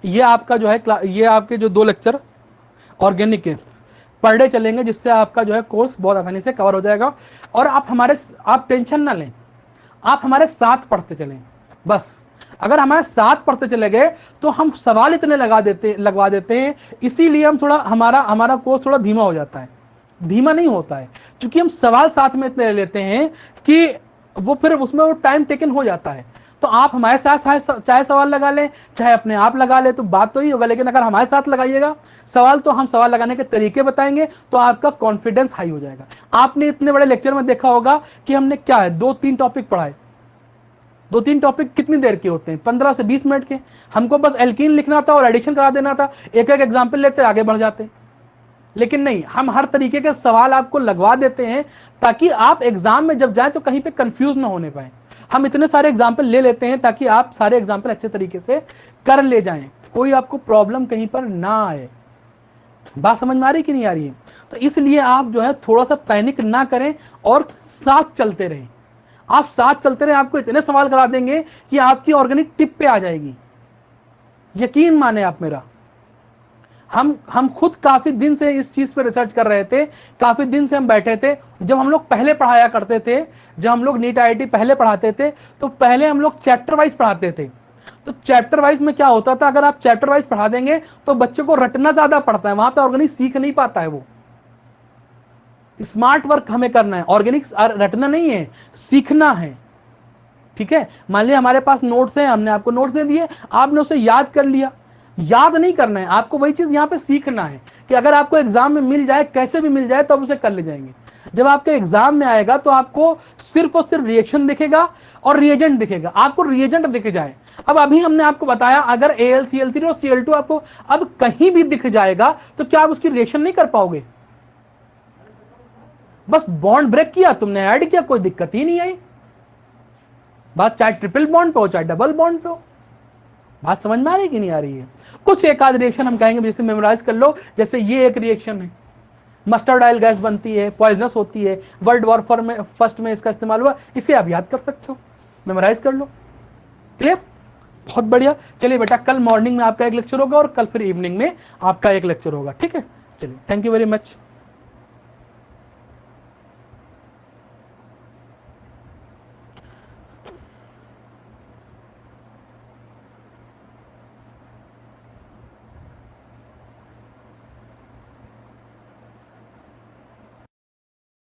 ये आपका जो है ये आपके जो 2 लेक्चर ऑर्गेनिक के पर डे चलेंगे, जिससे आपका जो है कोर्स बहुत आसानी से कवर हो जाएगा। और आप टेंशन ना लें, आप हमारे साथ पढ़ते चलें बस। अगर हमारे साथ पढ़ते चले गए तो हम सवाल इतने लगवा देते हैं, इसीलिए हम थोड़ा हमारा कोर्स थोड़ा धीमा हो जाता है। धीमा नहीं होता है, क्योंकि हम सवाल साथ में इतने ले लेते हैं कि वो फिर उसमें वो टाइम टेकन हो जाता है। तो आप हमारे साथ चाहे सवाल लगा लें, चाहे अपने आप लगा ले, तो बात तो ही होगा। लेकिन अगर हमारे साथ लगाइएगा सवाल, तो हम सवाल लगाने के तरीके बताएंगे, तो आपका कॉन्फिडेंस हाई हो जाएगा। आपने इतने बड़े लेक्चर में देखा होगा कि हमने क्या है 2-3 टॉपिक पढ़ाए। 2-3 टॉपिक कितनी देर के होते हैं? 15 से 20 मिनट के। हमको बस एल्कीन लिखना था और एडिशन करा देना था, एक एक एग्जाम्पल लेते आगे बढ़ जाते। लेकिन नहीं, हम हर तरीके के सवाल आपको लगवा देते हैं, ताकि आप एग्जाम में जब जाए तो कहीं पे कंफ्यूज ना होने पाए। हम इतने सारे एग्जाम्पल ले लेते हैं ताकि आप सारे एग्जाम्पल अच्छे तरीके से कर ले जाएं, कोई आपको प्रॉब्लम कहीं पर ना आए। बात समझ में आ रही कि नहीं आ रही है? तो इसलिए आप जो है थोड़ा सा पैनिक ना करें और साथ चलते रहें। आप साथ चलते रहें, आपको इतने सवाल करा देंगे कि आपकी ऑर्गेनिक टिप पे आ जाएगी, यकीन माने आप मेरा। हम खुद काफी दिन से इस चीज पे रिसर्च कर रहे थे, काफी दिन से हम बैठे थे। जब हम लोग पहले पढ़ाया करते थे, जब हम लोग नीट IIT पहले पढ़ाते थे, तो पहले हम लोग चैप्टर वाइज पढ़ाते थे। तो चैप्टर वाइज में क्या होता था, अगर आप चैप्टर वाइज पढ़ा देंगे तो बच्चे को रटना ज्यादा पड़ता है, वहां पे ऑर्गेनिक सीख नहीं पाता है। वो स्मार्ट वर्क हमें करना है, ऑर्गेनिक रटना नहीं है, सीखना है। ठीक है, मान लिया हमारे पास नोट्स है, हमने आपको नोट्स दे दिए, आपने उसे याद कर लिया। याद नहीं करना है आपको, वही चीज यहाँ पे सीखना है कि अगर आपको एग्जाम में मिल जाए, कैसे भी मिल जाए, तो आप उसे कर ले जाएंगे। जब आपके एग्जाम में आएगा तो आपको सिर्फ और सिर्फ रिएक्शन दिखेगा और रिएजेंट दिखेगा, आपको रिएजेंट दिख जाए। अब अभी हमने आपको बताया, अगर AlCl3 और Cl2 आपको अब कहीं भी दिख जाएगा तो क्या आप उसकी रिएक्शन नहीं कर पाओगे? बस बॉन्ड ब्रेक किया, तुमने ऐड किया, कोई दिक्कत ही नहीं आई। बात चाहे ट्रिपल बॉन्ड पे हो चाहे डबल बॉन्ड पे हो। बात समझ में आ रही है कि नहीं आ रही है? कुछ एक आध रिएक्शन हम कहेंगे, जैसे मेमोराइज कर लो। जैसे ये एक रिएक्शन है, मस्टर्ड ऑयल गैस बनती है, पॉइजनस होती है, वर्ल्ड वॉर फर्स्ट में इसका इस्तेमाल हुआ, इसे आप याद कर सकते हो, मेमोराइज कर लो। क्लियर? बहुत बढ़िया। चलिए बेटा, कल मॉर्निंग में आपका एक लेक्चर होगा और कल फिर इवनिंग में आपका एक लेक्चर होगा। ठीक है, चलिए, थैंक यू वेरी मच।